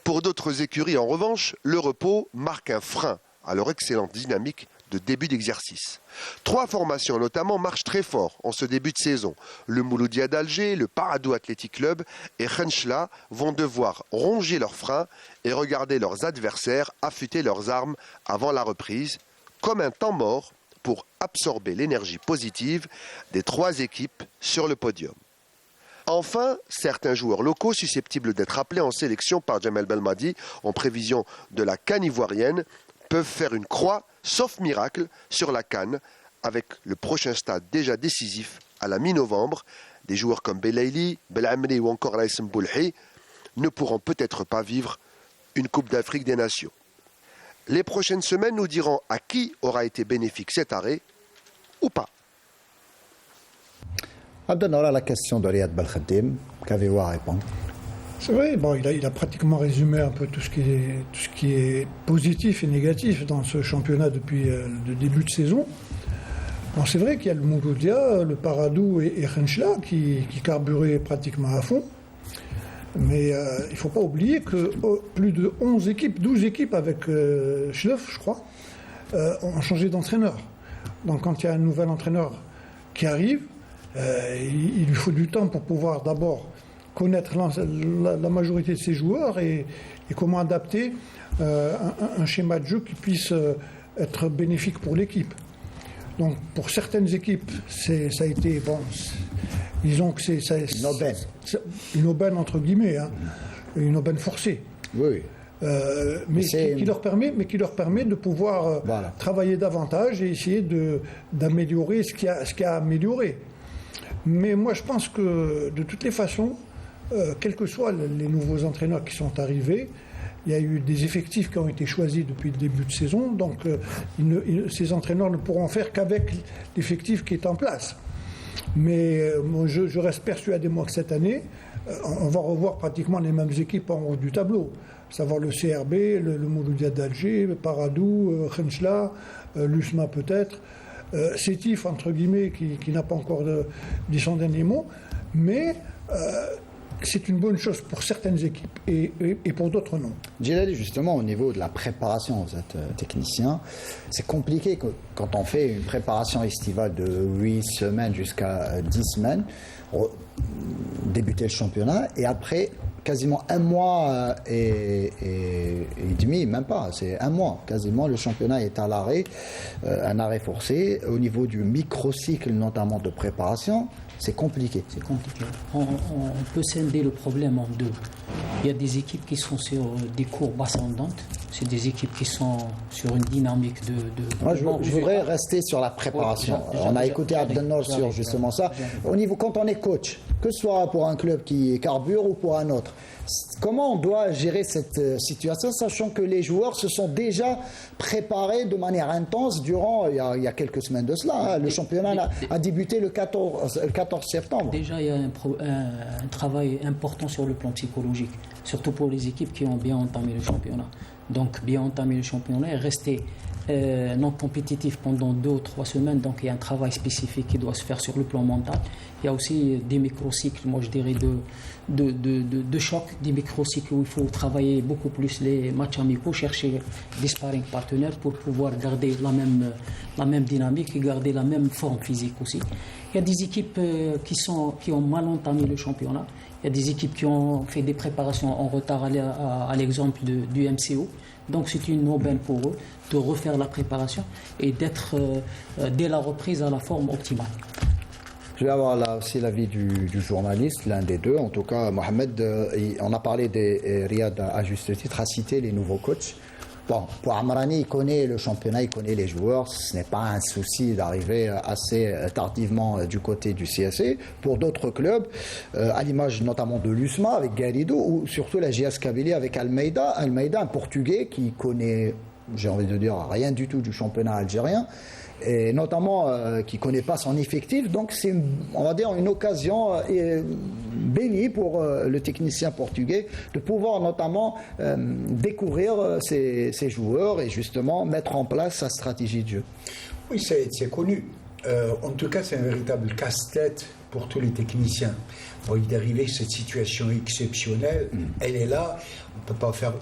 [SPEAKER 10] Pour d'autres écuries, en revanche, le repos marque un frein à leur excellente dynamique de début d'exercice. 3 formations notamment marchent très fort en ce début de saison. Le Mouloudia d'Alger, le Paradou Athletic Club et Khenchla vont devoir ronger leurs freins et regarder leurs adversaires affûter leurs armes avant la reprise, comme un temps mort pour absorber l'énergie positive des 3 équipes sur le podium. Enfin, certains joueurs locaux susceptibles d'être appelés en sélection par Jamel Belmadi en prévision de la CAN ivoirienne peuvent faire une croix, sauf miracle, sur la CAN avec le prochain stade déjà décisif à la mi-novembre. Des joueurs comme Belaïli, Belamri ou encore Raïs Mboulhi ne pourront peut-être pas vivre une Coupe d'Afrique des Nations. Les prochaines semaines nous diront à qui aura été bénéfique cet arrêt ou pas.
[SPEAKER 1] Abdelnour, la question de Riyad Belkhadim, qu'avez-vous à répondre?
[SPEAKER 2] C'est vrai, bon, il a pratiquement résumé un peu tout ce qui est positif et négatif dans ce championnat depuis le début de saison. Bon, c'est vrai qu'il y a le Mouloudia, le Paradou et Khenchla qui carburaient pratiquement à fond. Mais il ne faut pas oublier que plus de 12 équipes avec Schleuf, je crois, ont changé d'entraîneur. Donc quand il y a un nouvel entraîneur qui arrive, il lui faut du temps pour pouvoir d'abord connaître la majorité de ses joueurs et comment adapter un schéma de jeu qui puisse être bénéfique pour l'équipe. Donc pour certaines équipes, ça a été bon. Disons que c'est une aubaine entre guillemets, hein, une aubaine forcée.
[SPEAKER 1] Oui.
[SPEAKER 2] Mais qui leur permet de pouvoir travailler davantage et essayer d'améliorer ce qu'il y a à améliorer. Mais moi je pense que de toutes les façons, quels que soient les nouveaux entraîneurs qui sont arrivés, il y a eu des effectifs qui ont été choisis depuis le début de saison, donc ces entraîneurs ne pourront faire qu'avec l'effectif qui est en place. Mais moi, je reste persuadé moi que cette année, on va revoir pratiquement les mêmes équipes en haut du tableau, à savoir le CRB, le Mouloudia d'Alger, le Paradou, Khenchla, l'USMA peut-être, Sétif entre guillemets qui n'a pas encore dit son dernier mot, mais c'est une bonne chose pour certaines équipes et pour d'autres non.
[SPEAKER 1] Djilali, justement, au niveau de la préparation, vous êtes technicien, c'est compliqué quand on fait une préparation estivale de 8 semaines jusqu'à 10 semaines, débuter le championnat, et après quasiment un mois et demi, même pas, c'est un mois, quasiment, le championnat est à l'arrêt, un arrêt forcé. Au niveau du microcycle, notamment de préparation, c'est compliqué.
[SPEAKER 3] C'est compliqué. On peut scinder le problème en deux. Il y a des équipes qui sont sur des courbes ascendantes. C'est des équipes qui sont sur une dynamique de
[SPEAKER 1] Moi, je voudrais rester sur la préparation. On a écouté Abdelnour sur justement ça. Au niveau, quand on est coach, que ce soit pour un club qui carbure ou pour un autre, comment on doit gérer cette situation, sachant que les joueurs se sont déjà préparés de manière intense durant, il y a quelques semaines de cela, le championnat a débuté le 14 septembre.
[SPEAKER 3] Déjà, il y a un travail important sur le plan psychologique, surtout pour les équipes qui ont bien entamé le championnat. Donc, bien entamer le championnat et rester non compétitif pendant 2 ou 3 semaines. Donc, il y a un travail spécifique qui doit se faire sur le plan mental. Il y a aussi des microcycles, moi je dirais, de choc, des microcycles où il faut travailler beaucoup plus les matchs amicaux, chercher des sparring partenaires pour pouvoir garder la même dynamique et garder la même forme physique aussi. Il y a des équipes qui ont mal entamé le championnat. Il y a des équipes qui ont fait des préparations en retard, à l'exemple du MCO. Donc c'est une aubaine pour eux de refaire la préparation et d'être dès la reprise à la forme optimale.
[SPEAKER 1] Je vais avoir là aussi l'avis du journaliste, l'un des deux. En tout cas, Mohamed, on a parlé des Riyad à juste titre, a cité les nouveaux coachs. Bon, pour Amrani, il connaît le championnat, il connaît les joueurs. Ce n'est pas un souci d'arriver assez tardivement du côté du CSC. Pour d'autres clubs, à l'image notamment de l'USMA avec Garrido ou surtout la JS Kabylie avec Almeida. Almeida, un Portugais qui connaît, j'ai envie de dire, rien du tout du championnat algérien. Et notamment qui ne connaît pas son effectif. Donc c'est, on va dire, une occasion bénie pour le technicien portugais de pouvoir notamment découvrir ses joueurs et justement mettre en place sa stratégie de jeu.
[SPEAKER 4] Oui, c'est connu. En tout cas, c'est un véritable casse-tête pour tous les techniciens. Bon, il est arrivé cette situation exceptionnelle, elle est là, on ne peut pas faire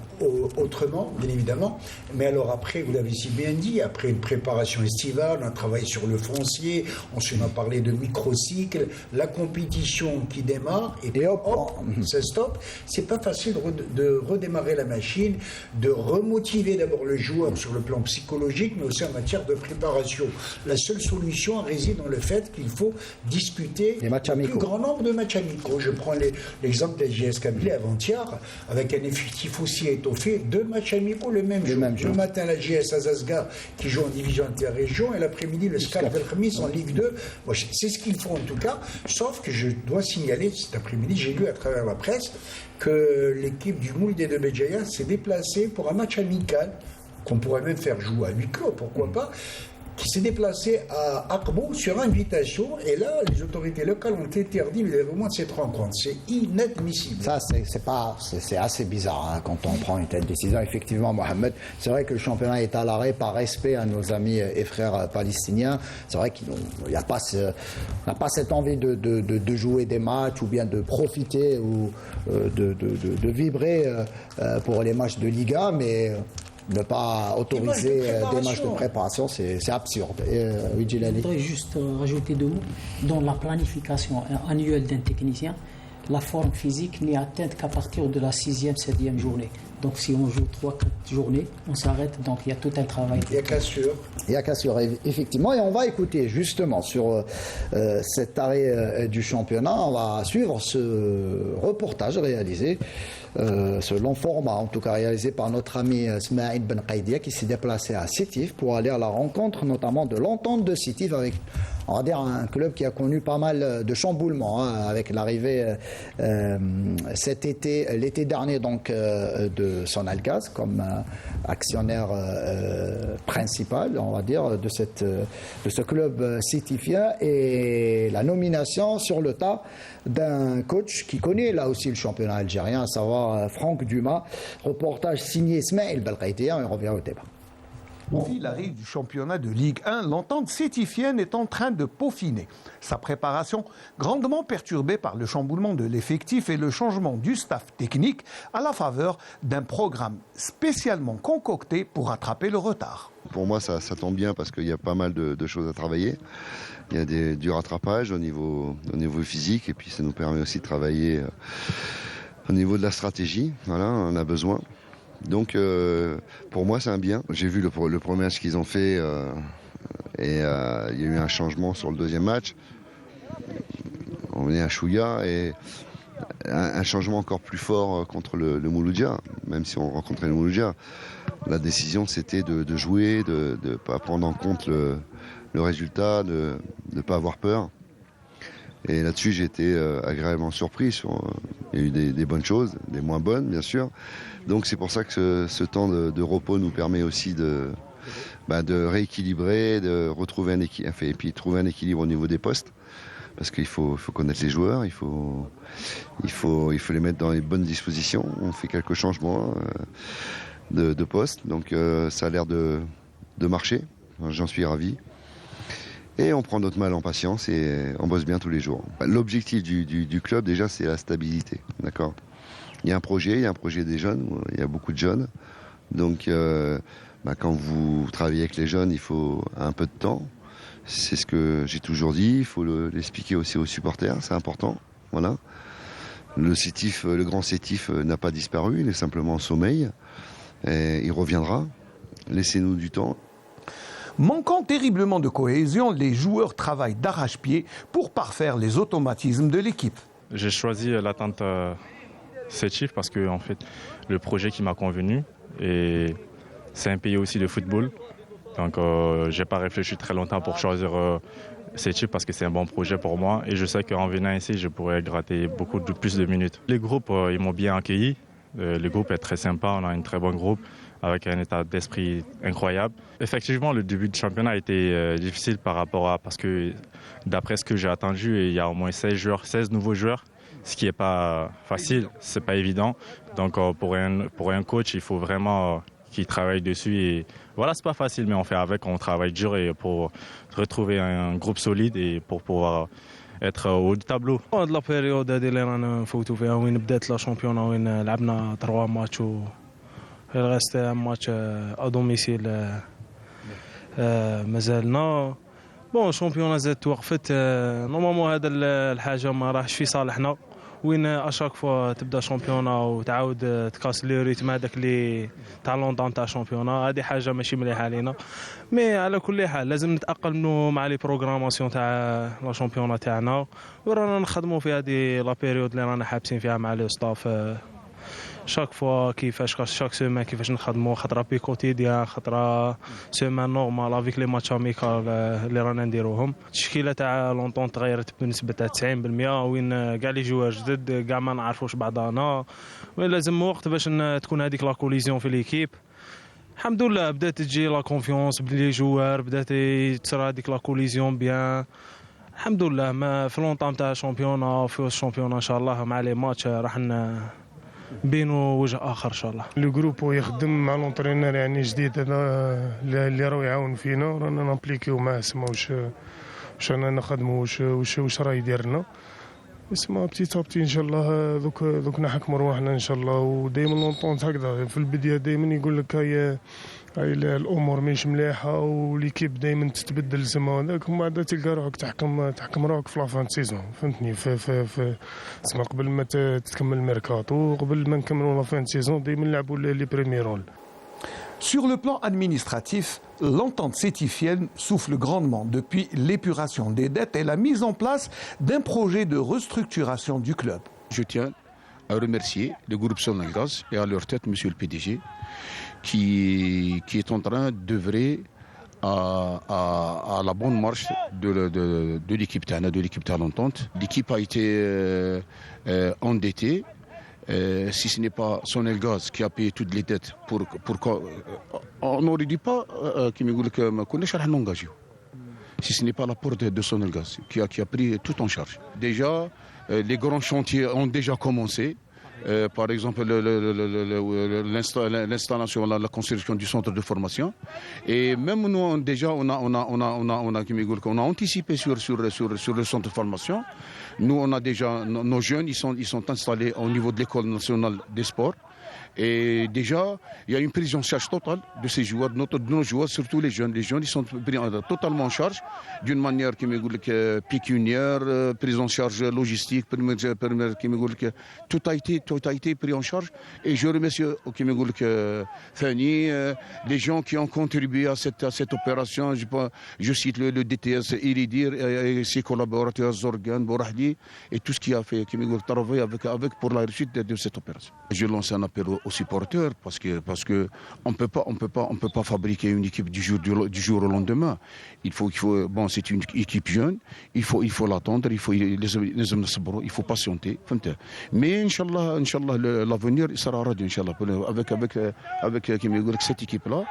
[SPEAKER 4] autrement, bien évidemment. Mais alors après, vous l'avez si bien dit, après une préparation estivale, on a travaillé sur le foncier, on s'en a parlé de microcycle, la compétition qui démarre, et puis hop, ça stoppe. C'est pas facile de redémarrer la machine, de remotiver d'abord le joueur sur le plan psychologique, mais aussi en matière de préparation. La seule solution réside dans le fait qu'il faut disputer le plus grand nombre de matchs amicaux. Je prends l'exemple de la JS Kabylie avant-hier, avec un effectif aussi étoffé, 2 matchs amicaux le même jour. Le matin, la JS Azazga qui joue en division interrégion, et l'après-midi, le SCAF El Khamis en Ligue 2. Bon, c'est ce qu'il faut en tout cas, sauf que je dois signaler cet après-midi, j'ai lu à travers la presse que l'équipe du Moulide de Béjaïa s'est déplacée pour un match amical, qu'on pourrait même faire jouer à huis clos, pourquoi pas, qui s'est déplacé à Akbou sur invitation, et là, les autorités locales ont interdit le déroulement de cette rencontre. C'est inadmissible.
[SPEAKER 1] Ça, c'est assez bizarre hein, quand on prend une telle décision. Effectivement, Mohamed, c'est vrai que le championnat est à l'arrêt par respect à nos amis et frères palestiniens. C'est vrai qu'il n'y a pas cette envie de jouer des matchs ou bien de profiter ou de vibrer pour les matchs de Liga, mais ne pas autoriser des matchs de préparation, c'est absurde. Oui,
[SPEAKER 3] Je voudrais juste rajouter 2 mots. Dans la planification annuelle d'un technicien, la forme physique n'est atteinte qu'à partir de la 6e, 7e journée. Donc si on joue 3-4 journées, on s'arrête, donc il y a tout un travail.
[SPEAKER 4] Il y a cassure.
[SPEAKER 1] Il y a cassure, effectivement. Et on va écouter justement sur cet arrêt du championnat, on va suivre ce reportage réalisé, ce long format en tout cas réalisé par notre ami Smaïl Ben Qaidia qui s'est déplacé à Sétif pour aller à la rencontre notamment de l'entente de Sétif avec, on va dire, un club qui a connu pas mal de chamboulements hein, avec l'arrivée cet été, l'été dernier donc de Sonalgaz comme actionnaire principal, on va dire, de ce club sétifien, et la nomination sur le tas d'un coach qui connaît là aussi le championnat algérien, à savoir Franck Dumas. Reportage signé Smaïl Ben Qaidia, et on revient au débat.
[SPEAKER 11] Depuis l'arrivée du championnat de Ligue 1, l'entente sétifienne est en train de peaufiner sa préparation, grandement perturbée par le chamboulement de l'effectif et le changement du staff technique à la faveur d'un programme spécialement concocté pour rattraper le retard.
[SPEAKER 12] Pour moi, ça tombe bien parce qu'il y a pas mal de choses à travailler. Il y a du rattrapage au niveau physique, et puis ça nous permet aussi de travailler au niveau de la stratégie. Voilà, on en a besoin. Donc pour moi c'est un bien. J'ai vu le premier match qu'ils ont fait et il y a eu un changement sur le deuxième match. On venait à Chouïa et un changement encore plus fort contre le Mouloudia, même si on rencontrait le Mouloudia. La décision c'était de jouer, de ne pas prendre en compte le résultat, de ne pas avoir peur. Et là-dessus, j'ai été agréablement surpris. Il y a eu des bonnes choses, des moins bonnes, bien sûr. Donc c'est pour ça que ce temps de repos nous permet aussi de rééquilibrer, de retrouver un équilibre, et puis trouver un équilibre au niveau des postes. Parce qu'il faut connaître les joueurs, il faut les mettre dans les bonnes dispositions. On fait quelques changements de postes, donc ça a l'air de marcher. J'en suis ravi. Et on prend notre mal en patience et on bosse bien tous les jours. L'objectif du club, déjà, c'est la stabilité. D'accord ? Il y a un projet des jeunes, il y a beaucoup de jeunes. Donc, quand vous travaillez avec les jeunes, il faut un peu de temps. C'est ce que j'ai toujours dit. Il faut l'expliquer aussi aux supporters, c'est important. Voilà. Le grand Sétif n'a pas disparu, il est simplement en sommeil. Et il reviendra. Laissez-nous du temps.
[SPEAKER 11] Manquant terriblement de cohésion, les joueurs travaillent d'arrache-pied pour parfaire les automatismes de l'équipe.
[SPEAKER 6] J'ai choisi l'attente Sétif parce que en fait, le projet qui m'a convenu, et c'est un pays aussi de football. Donc je n'ai pas réfléchi très longtemps pour choisir Sétif parce que c'est un bon projet pour moi. Et je sais qu'en venant ici, je pourrais gratter beaucoup plus de minutes. Les groupes, ils m'ont bien accueilli. Le groupe est très sympa, on a un très bon groupe avec un état d'esprit incroyable. Effectivement, le début du championnat a été difficile parce que d'après ce que j'ai attendu, il y a au moins 16 nouveaux joueurs, ce qui n'est pas facile, c'est pas évident. Donc pour un coach, il faut vraiment qu'il travaille dessus. Et voilà, c'est pas facile, mais on fait avec, on travaille dur et pour retrouver un groupe solide et pour pouvoir être au haut du tableau.
[SPEAKER 7] هاد لا بيريود هادي اللي رانا نفوتوا فيها وين بدات لا شامبيون وين لعبنا 3 ماتش و ريست ماتش ا دوميسيل مازالنا بون شامبيون زاد توقفت نورمالمون هذا الحاجه ما راحش في صالحنا وين اشاك فوا تبدا شامبيونا وتعاود تكاس لي ريتم هذاك اللي تاع لونطون تاع شامبيونا هذه حاجه ماشي مليحه علينا مي على كل حال لازم نتاقلموا مع لي بروغراماسيون تاع لا شامبيونا تاعنا ورانا نخدموا في هذه لا بيريود اللي رانا حابسين فيها مع لي ستاف شاك فوا كيفاش شاك سيمان كيفاش نخدموا خطره بي كوتيديان خطره سيمان نورمال افيك لي ماتش اميكال اللي رانا نديروهم التشكيله تاع لونطون تغيرت بنسبه 90% وين كاع لي جوار جدد كاع ما نعرفوش بعضنا لازم وقت باش تكون هذيك لا كوليزيون في ليكيب الحمد لله بدات تجي لا كونفيونس بلي جوار بدات تصرى هذيك لا كوليزيون بيان الحمد لله ما في لونطون تاع شامبيونا في الشامبيونا ان شاء الله مع لي ماتش راح بينو وجه اخر ان شاء الله.
[SPEAKER 13] لو جروب يخدم مع لونترينور يعني جديد هذا اللي راه يعاون فينا رانا نابليكيو معاه سما واش رانا نخدموا واش راه يدير لنا اسمع بتيت بتي ان شاء الله دوك نحكموا رواحنا ان شاء الله ودائما لونطونت هكذا في البدايه دائما يقول لك هاي الامور مش مليحه وليكيب دائما تتبدل سما هذاك ومن بعد تلقى روحك تحكم روحك في لافان سيزون فهمتني في اسمع قبل ما تكمل الميركاتو قبل ما نكملوا لافان سيزون دائما نلعبوا لي بريمي رول.
[SPEAKER 11] Sur le plan administratif, l'entente sétifienne souffle grandement depuis l'épuration des dettes et la mise en place d'un projet de restructuration du club.
[SPEAKER 8] Je tiens à remercier le groupe Sonalgaz et à leur tête, monsieur le PDG, qui est en train d'œuvrer à la bonne marche de l'équipe Tana, de l'équipe Talentante. L'équipe a été endettée. Si ce n'est pas Sonelgaz qui a payé toutes les dettes on n'aurait dit pas si ce n'est pas l'apport de Sonelgaz qui a pris tout en charge. Déjà, les grands chantiers ont déjà commencé. Par exemple, l'installation, la construction du centre de formation. Et même nous, déjà, on a anticipé sur le centre de formation. Nous, on a déjà, nos jeunes, ils sont installés au niveau de l'école nationale des sports. Et déjà, il y a une prise en charge totale de ces joueurs, de nos joueurs, surtout les jeunes. Les jeunes, ils sont pris totalement en charge d'une manière pécuniaire, prise en charge logistique, tout a été pris en charge. Et je remercie Fanny, les gens qui ont contribué à cette opération. Je cite le DTS Iridir et ses collaborateurs Zorgan, Borahdi et tout ce qui a fait travailler avec pour la réussite de cette opération. Je lance un appel aux supporters parce que on peut pas fabriquer une équipe du jour au lendemain. Bon, c'est une équipe jeune, il faut l'attendre, il faut patienter. Mais Inch'Allah, l'avenir sera radieux, Inch'Allah, avec cette équipe-là.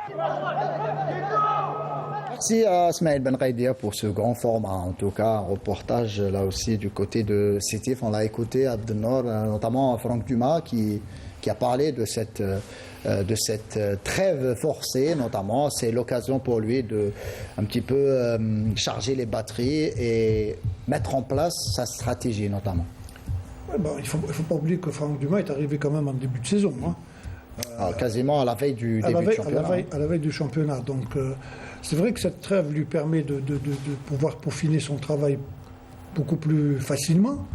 [SPEAKER 1] Merci à Smaïl Benraïdia pour ce grand format, en tout cas, un reportage là aussi du côté de Sétif. On l'a écouté à Abdelnor, notamment Franck Dumas qui a parlé de cette trêve forcée, notamment. C'est l'occasion pour lui de un petit peu charger les batteries et mettre en place sa stratégie, notamment.
[SPEAKER 2] Ouais, il faut pas oublier que Franck Dumas est arrivé quand même en début de saison. Hein.
[SPEAKER 1] Quasiment à la veille du début du championnat.
[SPEAKER 2] À la veille du championnat. Donc c'est vrai que cette trêve lui permet de pouvoir peaufiner son travail beaucoup plus facilement.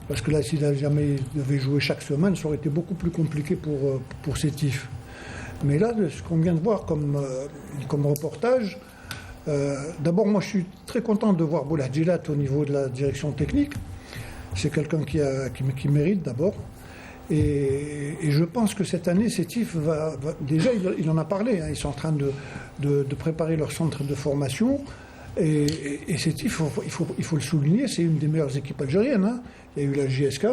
[SPEAKER 2] Parce que là, s'il devait jouer chaque semaine, ça aurait été beaucoup plus compliqué pour Sétif. Mais là, ce qu'on vient de voir comme reportage, d'abord, moi, je suis très content de voir Boulahdilat au niveau de la direction technique. C'est quelqu'un qui mérite d'abord. Et je pense que cette année, Sétif va déjà, il en a parlé, hein, ils sont en train de préparer leur centre de formation. Et Sétif, il faut le souligner, c'est une des meilleures équipes algériennes. Hein. Il y a eu la JSK,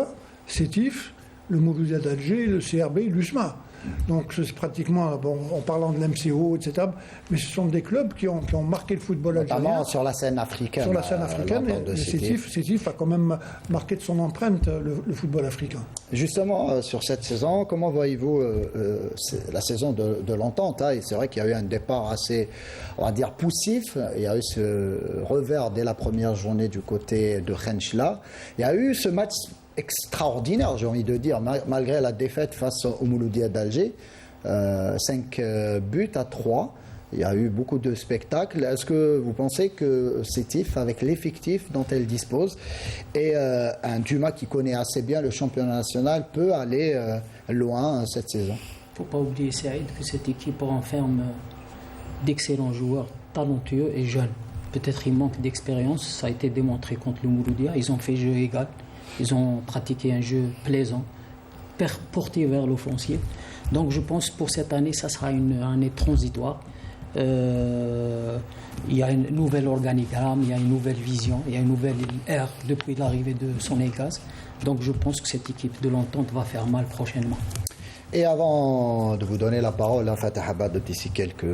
[SPEAKER 2] Sétif, le Mouloudia d'Alger, le CRB, l'USMA. Donc c'est pratiquement, bon, en parlant de l'MCO, etc., mais ce sont des clubs qui ont marqué le football algérien.
[SPEAKER 1] Notamment sur la scène africaine.
[SPEAKER 2] Sur la scène africaine, et Sétif a quand même marqué de son empreinte le football africain.
[SPEAKER 1] Justement, sur cette saison, comment voyez-vous la saison de l'entente, hein, et c'est vrai qu'il y a eu un départ assez, on va dire, poussif. Il y a eu ce revers dès la première journée du côté de Khenchla. Il y a eu ce match extraordinaire, j'ai envie de dire, malgré la défaite face au Mouloudia d'Alger, 5 buts à 3. Il y a eu beaucoup de spectacles. Est-ce que vous pensez que Sétif, avec l'effectif dont elle dispose, et un Duma qui connaît assez bien le championnat national, peut aller loin cette saison?
[SPEAKER 3] Il ne faut pas oublier, Saïd, que cette équipe renferme d'excellents joueurs, talentueux et jeunes. Peut-être il manque d'expérience, ça a été démontré contre le Mouloudia. Ils ont fait jeu égal. Ils ont pratiqué un jeu plaisant, porté vers l'offensive. Donc je pense que pour cette année, ça sera une année transitoire. Il y a un nouvel organigramme, il y a une nouvelle vision, il y a une nouvelle ère depuis l'arrivée de Sonegaz. Donc je pense que cette équipe de l'entente va faire mal prochainement.
[SPEAKER 1] Et avant de vous donner la parole, hein, Fatah Habad, d'ici quelques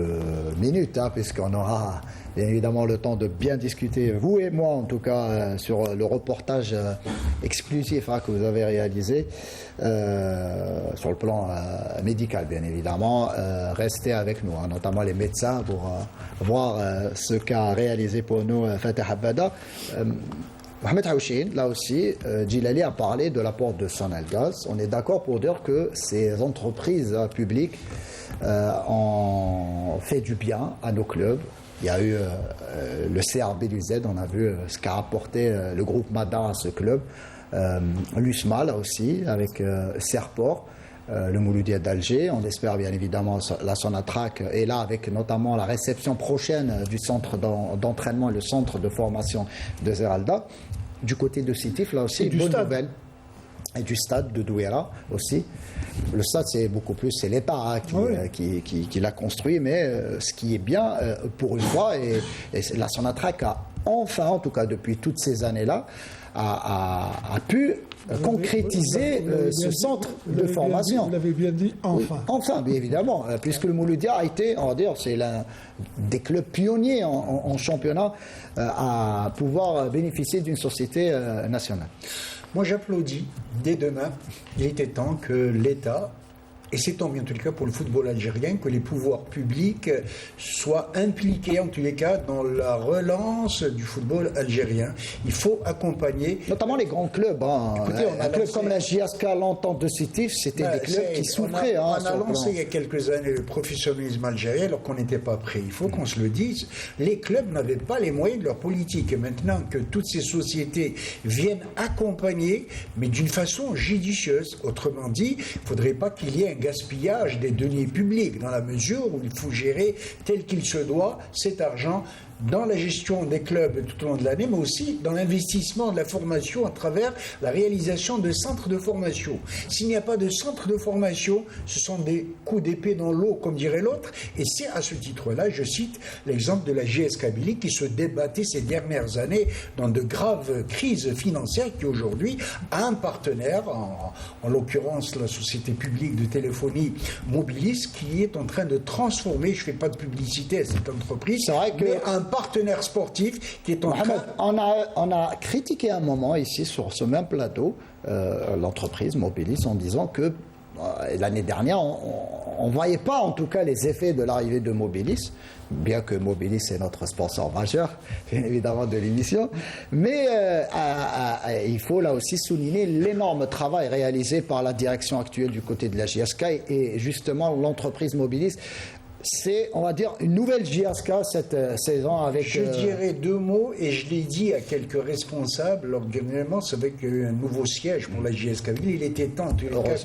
[SPEAKER 1] minutes, hein, puisqu'on aura bien évidemment le temps de bien discuter, vous et moi en tout cas, sur le reportage exclusif, hein, que vous avez réalisé, sur le plan médical bien évidemment. Restez avec nous, hein, notamment les médecins, pour voir ce qu'a réalisé pour nous Fatah Habada. Mohamed Haouchine, là aussi, Djilali a parlé de l'apport de Sonelgaz. On est d'accord pour dire que ces entreprises publiques ont fait du bien à nos clubs. Il y a eu le CRB du Z, on a vu ce qu'a apporté le groupe MADA à ce club. L'USMA, là aussi, avec Serport. Le Mouloudia d'Alger, on espère bien évidemment la Sonatrach, et là avec notamment la réception prochaine du centre d'entraînement et le centre de formation de Zeralda. Du côté de Sétif, là aussi, une bonne nouvelle. Et du stade de Douéra aussi. Le stade, c'est beaucoup plus, c'est l'État, hein, qui l'a construit, mais ce qui est bien pour une fois, et la Sonatrach a enfin, en tout cas depuis toutes ces années-là, a pu concrétiser ce centre de formation.
[SPEAKER 2] Vous l'avez bien dit, enfin.
[SPEAKER 1] Oui, enfin, bien évidemment, puisque le Mouloudia a été, on va dire, c'est l'un des clubs pionniers en championnat à pouvoir bénéficier d'une société nationale.
[SPEAKER 4] Moi, j'applaudis dès demain. Il était temps que l'État, et c'est tant bien en tous les cas pour le football algérien, que les pouvoirs publics soient impliqués en tous les cas dans la relance du football algérien. Il faut accompagner...
[SPEAKER 1] Notamment les grands clubs. Hein. Écoutez, un club comme la JSK, l'entente de Sétif, c'était des clubs qui souffraient.
[SPEAKER 4] On a lancé il y a quelques années le professionnalisme algérien alors qu'on n'était pas prêt. Il faut qu'on se le dise. Les clubs n'avaient pas les moyens de leur politique. Et maintenant que toutes ces sociétés viennent accompagner, mais d'une façon judicieuse. Autrement dit, il ne faudrait pas qu'il y ait un gaspillage des deniers publics, dans la mesure où il faut gérer tel qu'il se doit cet argent dans la gestion des clubs tout au long de l'année, mais aussi dans l'investissement de la formation à travers la réalisation de centres de formation. S'il n'y a pas de centre de formation, ce sont des coups d'épée dans l'eau, comme dirait l'autre, et c'est à ce titre-là, je cite l'exemple de la JS Kabylie qui se débattait ces dernières années dans de graves crises financières, qui aujourd'hui a un partenaire, en l'occurrence la société publique de téléphonie Mobilis, qui est en train de transformer, je ne fais pas de publicité à cette entreprise,
[SPEAKER 1] c'est vrai que
[SPEAKER 4] mais un partenaire sportif qui est en train...
[SPEAKER 1] On a critiqué un moment ici sur ce même plateau l'entreprise Mobilis en disant que L'année dernière, on ne voyait pas en tout cas les effets de l'arrivée de Mobilis, bien que Mobilis est notre sponsor majeur, bien évidemment, de l'émission. Mais il faut là aussi souligner l'énorme travail réalisé par la direction actuelle du côté de la JSK et justement l'entreprise Mobilis. C'est, on va dire, une nouvelle JSK cette saison avec...
[SPEAKER 4] Je dirais 2 mots, et je l'ai dit à quelques responsables lors de l'événement, c'est vrai qu'il y a eu un nouveau siège pour la JS Kabylie. Il était temps, en tous les cas,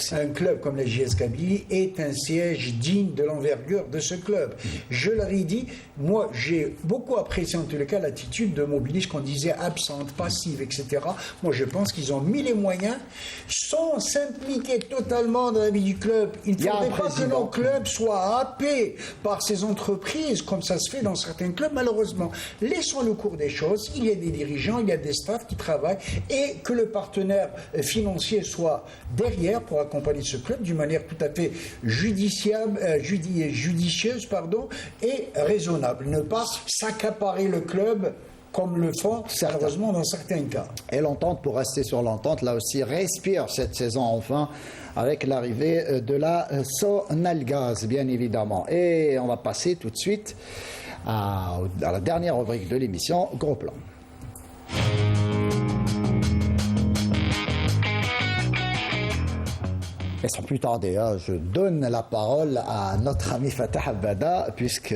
[SPEAKER 4] qu'un club comme la JS Kabylie ait un siège digne de l'envergure de ce club. Je leur ai dit, moi, j'ai beaucoup apprécié, en tous les cas, l'attitude de Mobilis, qu'on disait absente, passive, etc. Moi, je pense qu'ils ont mis les moyens sans s'impliquer totalement dans la vie du club. Il ne faudrait pas que nos clubs soient happés par ces entreprises, comme ça se fait dans certains clubs, malheureusement. Laissons le cours des choses, il y a des dirigeants, il y a des staffs qui travaillent, et que le partenaire financier soit derrière pour accompagner ce club d'une manière tout à fait judicieuse et raisonnable. Ne pas s'accaparer le club comme le font malheureusement dans certains cas.
[SPEAKER 1] Et l'entente, pour rester sur l'entente, là aussi respire cette saison enfin avec l'arrivée de la Sonalgaz, bien évidemment. Et on va passer tout de suite à la dernière rubrique de l'émission, Gros Plan. Et sans plus tarder, je donne la parole à notre ami Fatah Abada, puisque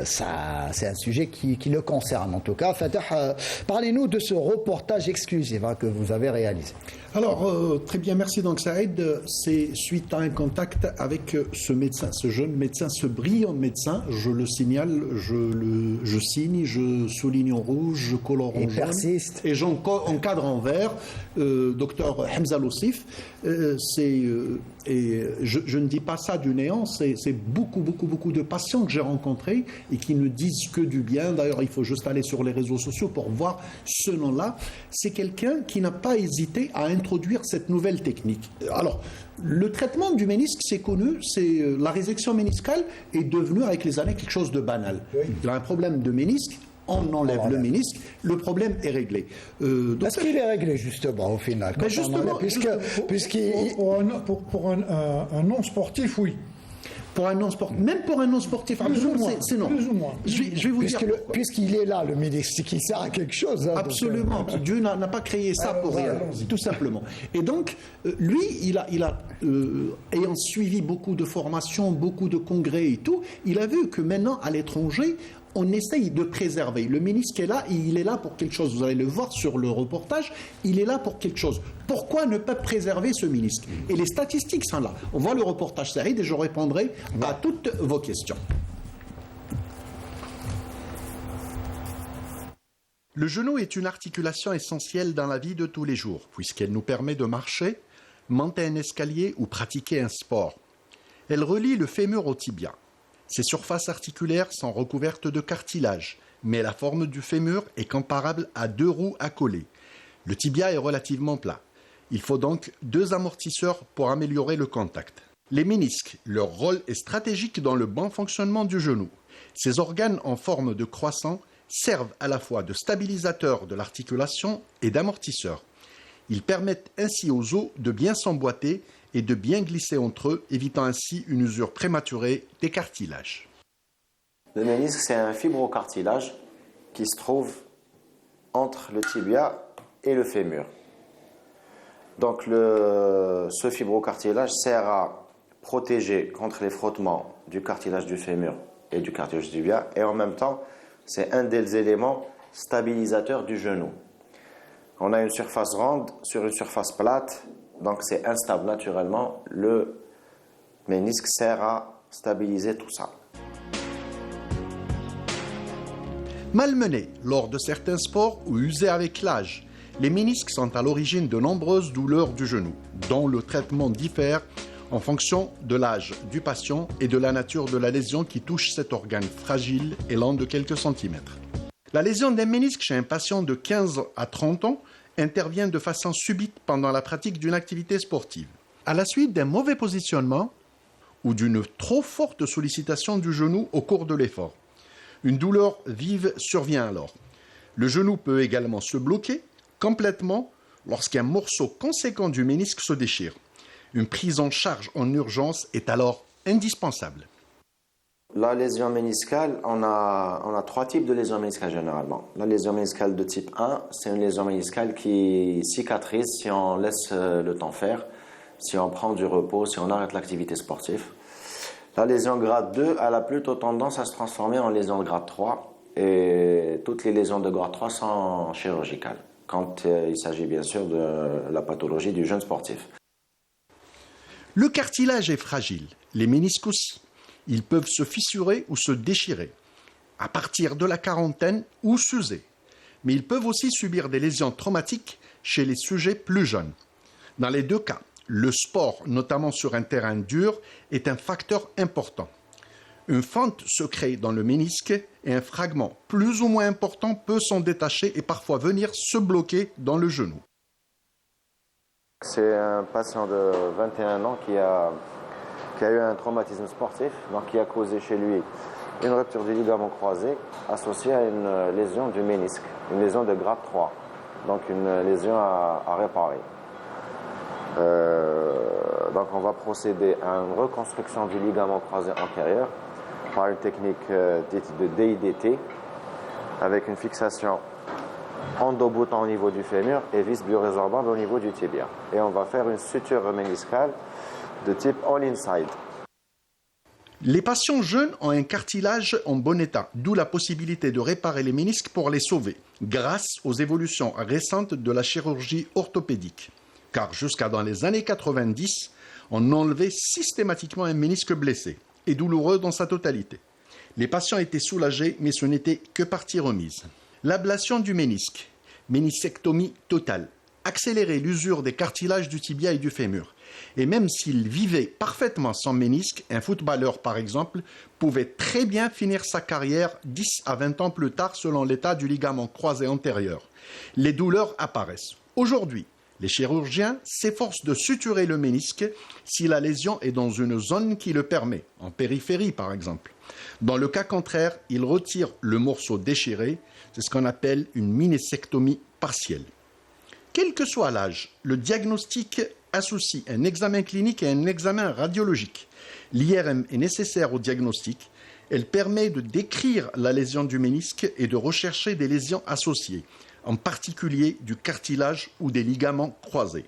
[SPEAKER 1] c'est un sujet qui le concerne en tout cas. Fatah, parlez-nous de ce reportage exclusif que vous avez réalisé.
[SPEAKER 5] Alors, très bien, merci. Donc, Saïd, c'est suite à un contact avec ce médecin, ce jeune médecin, ce brillant médecin. Je le signale, je signe, je souligne en rouge, je colore en jaune.
[SPEAKER 1] Persiste.
[SPEAKER 5] Et j'encadre en vert, docteur Hamza Lossif. Et je ne dis pas ça du néant, c'est beaucoup de patients que j'ai rencontrés et qui ne disent que du bien. D'ailleurs, il faut juste aller sur les réseaux sociaux pour voir ce nom-là. C'est quelqu'un qui n'a pas hésité à introduire cette nouvelle technique. Alors, le traitement du ménisque, c'est connu, c'est la résection méniscale est devenue avec les années quelque chose de banal. Oui. Il a un problème de ménisque. On enlève le ménisque, le problème est réglé.
[SPEAKER 1] Est-ce qu'il est réglé justement au final
[SPEAKER 2] Pour un non-sportif, oui.
[SPEAKER 5] Pour un non-sportif, même pour un non-sportif, c'est non.
[SPEAKER 2] Plus ou moins.
[SPEAKER 5] Je vais vous dire.
[SPEAKER 1] Puisqu'il est là, le ménisque, qui sert à quelque chose.
[SPEAKER 5] Absolument. Dieu n'a pas créé ça pour rien, tout simplement. Et donc, lui, il a ayant suivi beaucoup de formations, beaucoup de congrès et tout, il a vu que maintenant, à l'étranger, on essaye de préserver. Le ménisque est là, et il est là pour quelque chose. Vous allez le voir sur le reportage, il est là pour quelque chose. Pourquoi ne pas préserver ce ménisque? Et les statistiques sont là. On voit le reportage Saïd et je répondrai à toutes vos questions. Le genou est une articulation essentielle dans la vie de tous les jours, puisqu'elle nous permet de marcher, monter un escalier ou pratiquer un sport. Elle relie le fémur au tibia. Ces surfaces articulaires sont recouvertes de cartilage, mais la forme du fémur est comparable à 2 roues accolées. Le tibia est relativement plat. Il faut donc 2 amortisseurs pour améliorer le contact. Les ménisques, leur rôle est stratégique dans le bon fonctionnement du genou. Ces organes en forme de croissant servent à la fois de stabilisateur de l'articulation et d'amortisseur. Ils permettent ainsi aux os de bien s'emboîter et de bien glisser entre eux, évitant ainsi une usure prématurée des cartilages.
[SPEAKER 14] Le ménisque, c'est un fibrocartilage qui se trouve entre le tibia et le fémur. Donc ce fibrocartilage sert à protéger contre les frottements du cartilage du fémur et du cartilage du tibia, et en même temps, c'est un des éléments stabilisateurs du genou. On a une surface ronde sur une surface plate, donc c'est instable naturellement. Le ménisque sert à stabiliser tout ça.
[SPEAKER 5] Malmenés lors de certains sports ou usés avec l'âge, les ménisques sont à l'origine de nombreuses douleurs du genou, dont le traitement diffère en fonction de l'âge du patient et de la nature de la lésion qui touche cet organe fragile et lent de quelques centimètres. La lésion d'un ménisque chez un patient de 15 à 30 ans intervient de façon subite pendant la pratique d'une activité sportive, à la suite d'un mauvais positionnement ou d'une trop forte sollicitation du genou au cours de l'effort. Une douleur vive survient alors. Le genou peut également se bloquer complètement lorsqu'un morceau conséquent du ménisque se déchire.
[SPEAKER 15] Une prise en charge en urgence est alors indispensable.
[SPEAKER 14] La lésion méniscale, on a 3 types de lésions méniscales généralement. La lésion méniscale de type 1, c'est une lésion méniscale qui cicatrise si on laisse le temps faire, si on prend du repos, si on arrête l'activité sportive. La lésion grade 2, elle a plutôt tendance à se transformer en lésion de grade 3 et toutes les lésions de grade 3 sont chirurgicales quand il s'agit bien sûr de la pathologie du jeune sportif.
[SPEAKER 15] Le cartilage est fragile, les ménisques aussi. Ils peuvent se fissurer ou se déchirer à partir de la quarantaine ou s'user. Mais ils peuvent aussi subir des lésions traumatiques chez les sujets plus jeunes. Dans les 2 cas, le sport, notamment sur un terrain dur, est un facteur important. Une fente se crée dans le ménisque et un fragment plus ou moins important peut s'en détacher et parfois venir se bloquer dans le genou.
[SPEAKER 14] C'est un patient de 21 ans qui a eu un traumatisme sportif, donc qui a causé chez lui une rupture du ligament croisé associée à une lésion du ménisque, une lésion de grade 3, donc une lésion à réparer. Donc on va procéder à une reconstruction du ligament croisé antérieur par une technique dite de DIDT avec une fixation endo-bouton au niveau du fémur et vis biorésorbable au niveau du tibia. Et on va faire une suture méniscale de type all-inside.
[SPEAKER 15] Les patients jeunes ont un cartilage en bon état, d'où la possibilité de réparer les ménisques pour les sauver, grâce aux évolutions récentes de la chirurgie orthopédique. Car jusqu'à dans les années 90, on enlevait systématiquement un ménisque blessé et douloureux dans sa totalité. Les patients étaient soulagés, mais ce n'était que partie remise. L'ablation du ménisque, méniscectomie totale, accélérait l'usure des cartilages du tibia et du fémur. Et même s'il vivait parfaitement sans ménisque, un footballeur par exemple, pouvait très bien finir sa carrière 10 à 20 ans plus tard selon l'état du ligament croisé antérieur. Les douleurs apparaissent. Aujourd'hui, les chirurgiens s'efforcent de suturer le ménisque si la lésion est dans une zone qui le permet, en périphérie par exemple. Dans le cas contraire, ils retirent le morceau déchiré, c'est ce qu'on appelle une méniscectomie partielle. Quel que soit l'âge, le diagnostic associe un examen clinique et un examen radiologique. L'IRM est nécessaire au diagnostic. Elle permet de décrire la lésion du ménisque et de rechercher des lésions associées, en particulier du cartilage ou des ligaments croisés.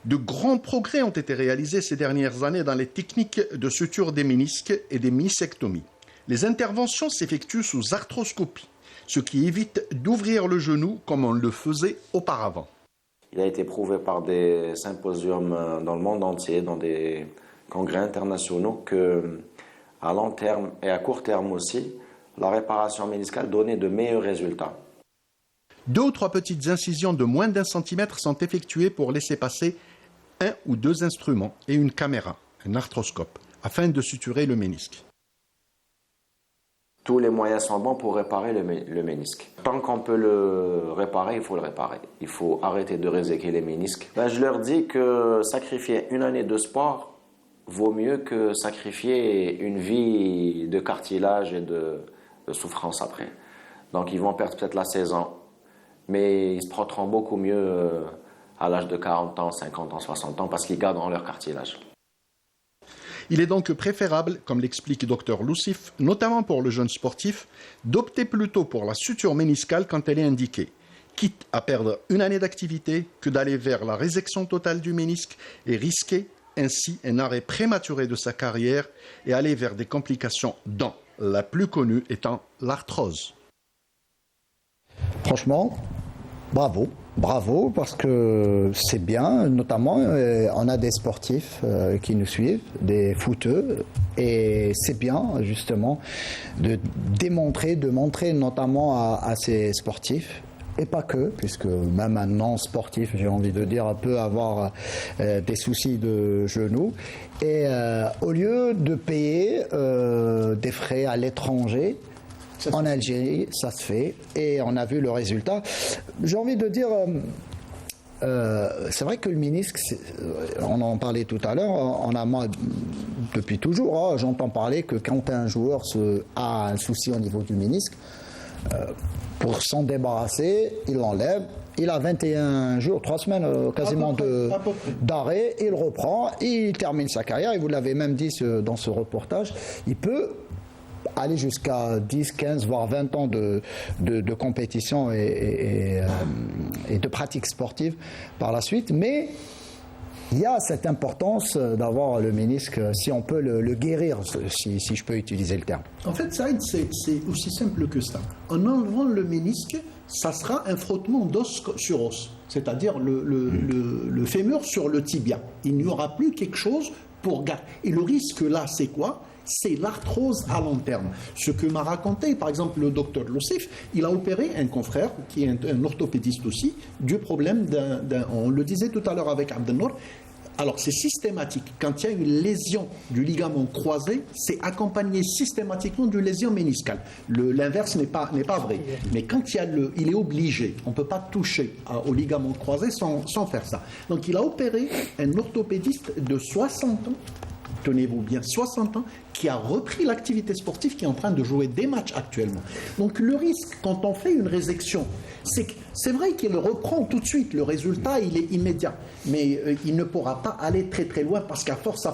[SPEAKER 15] De grands progrès ont été réalisés ces dernières années dans les techniques de suture des ménisques et des méniscectomies. Les interventions s'effectuent sous arthroscopie, ce qui évite d'ouvrir le genou comme on le faisait auparavant.
[SPEAKER 14] Il a été prouvé par des symposiums dans le monde entier, dans des congrès internationaux, qu'à long terme et à court terme aussi, la réparation méniscale donnait de meilleurs résultats.
[SPEAKER 15] 2 ou 3 petites incisions de moins d'1 centimètre sont effectuées pour laisser passer 1 ou 2 instruments et une caméra, un arthroscope, afin de suturer le ménisque.
[SPEAKER 14] Tous les moyens sont bons pour réparer le ménisque. Tant qu'on peut le réparer, il faut le réparer. Il faut arrêter de réséquer les ménisques. Je leur dis que sacrifier une année de sport vaut mieux que sacrifier une vie de cartilage et de souffrance après. Donc ils vont perdre peut-être la saison, mais ils se porteront beaucoup mieux à l'âge de 40 ans, 50 ans, 60 ans parce qu'ils garderont leur cartilage.
[SPEAKER 15] Il est donc préférable, comme l'explique Dr Loussif, notamment pour le jeune sportif, d'opter plutôt pour la suture méniscale quand elle est indiquée, quitte à perdre une année d'activité que d'aller vers la résection totale du ménisque et risquer ainsi un arrêt prématuré de sa carrière et aller vers des complications dont la plus connue étant l'arthrose.
[SPEAKER 1] Franchement, bravo, parce que c'est bien, notamment on a des sportifs qui nous suivent, des footeux, et c'est bien justement de montrer notamment à ces sportifs, et pas que, puisque même un non-sportif, j'ai envie de dire, peut avoir des soucis de genoux, et au lieu de payer des frais à l'étranger, en Algérie, ça se fait et on a vu le résultat. J'ai envie de dire, c'est vrai que le ménisque, on en parlait tout à l'heure, depuis toujours, j'entends parler que quand un joueur a un souci au niveau du ménisque, Pour s'en débarrasser, il l'enlève. Il a 21 jours, 3 semaines quasiment d'arrêt. Il reprend, il termine sa carrière. Et vous l'avez même dit dans ce reportage, il peut aller jusqu'à 10, 15, voire 20 ans de compétition et de pratique sportive par la suite. Mais il y a cette importance d'avoir le ménisque, si on peut le guérir, si je peux utiliser le terme.
[SPEAKER 5] En fait, Saïd, c'est aussi simple que ça. En enlevant le ménisque, ça sera un frottement d'os sur os, c'est-à-dire le fémur sur le tibia. Il n'y aura plus quelque chose pour garder. Et le risque là, c'est quoi ? C'est l'arthrose à long terme. Ce que m'a raconté, par exemple, le docteur Loussif, il a opéré un confrère, qui est un orthopédiste aussi, du problème on le disait tout à l'heure avec Abdelnour. Alors c'est systématique. Quand il y a une lésion du ligament croisé, c'est accompagné systématiquement d'une lésion méniscale. L'inverse n'est pas vrai. Mais quand il est obligé, on ne peut pas toucher au ligament croisé sans faire ça. Donc il a opéré un orthopédiste de 60 ans, tenez-vous bien, 60 ans, qui a repris l'activité sportive, qui est en train de jouer des matchs actuellement. Donc le risque, quand on fait une résection, c'est vrai qu'il reprend tout de suite, le résultat il est immédiat, mais il ne pourra pas aller très très loin parce qu'à force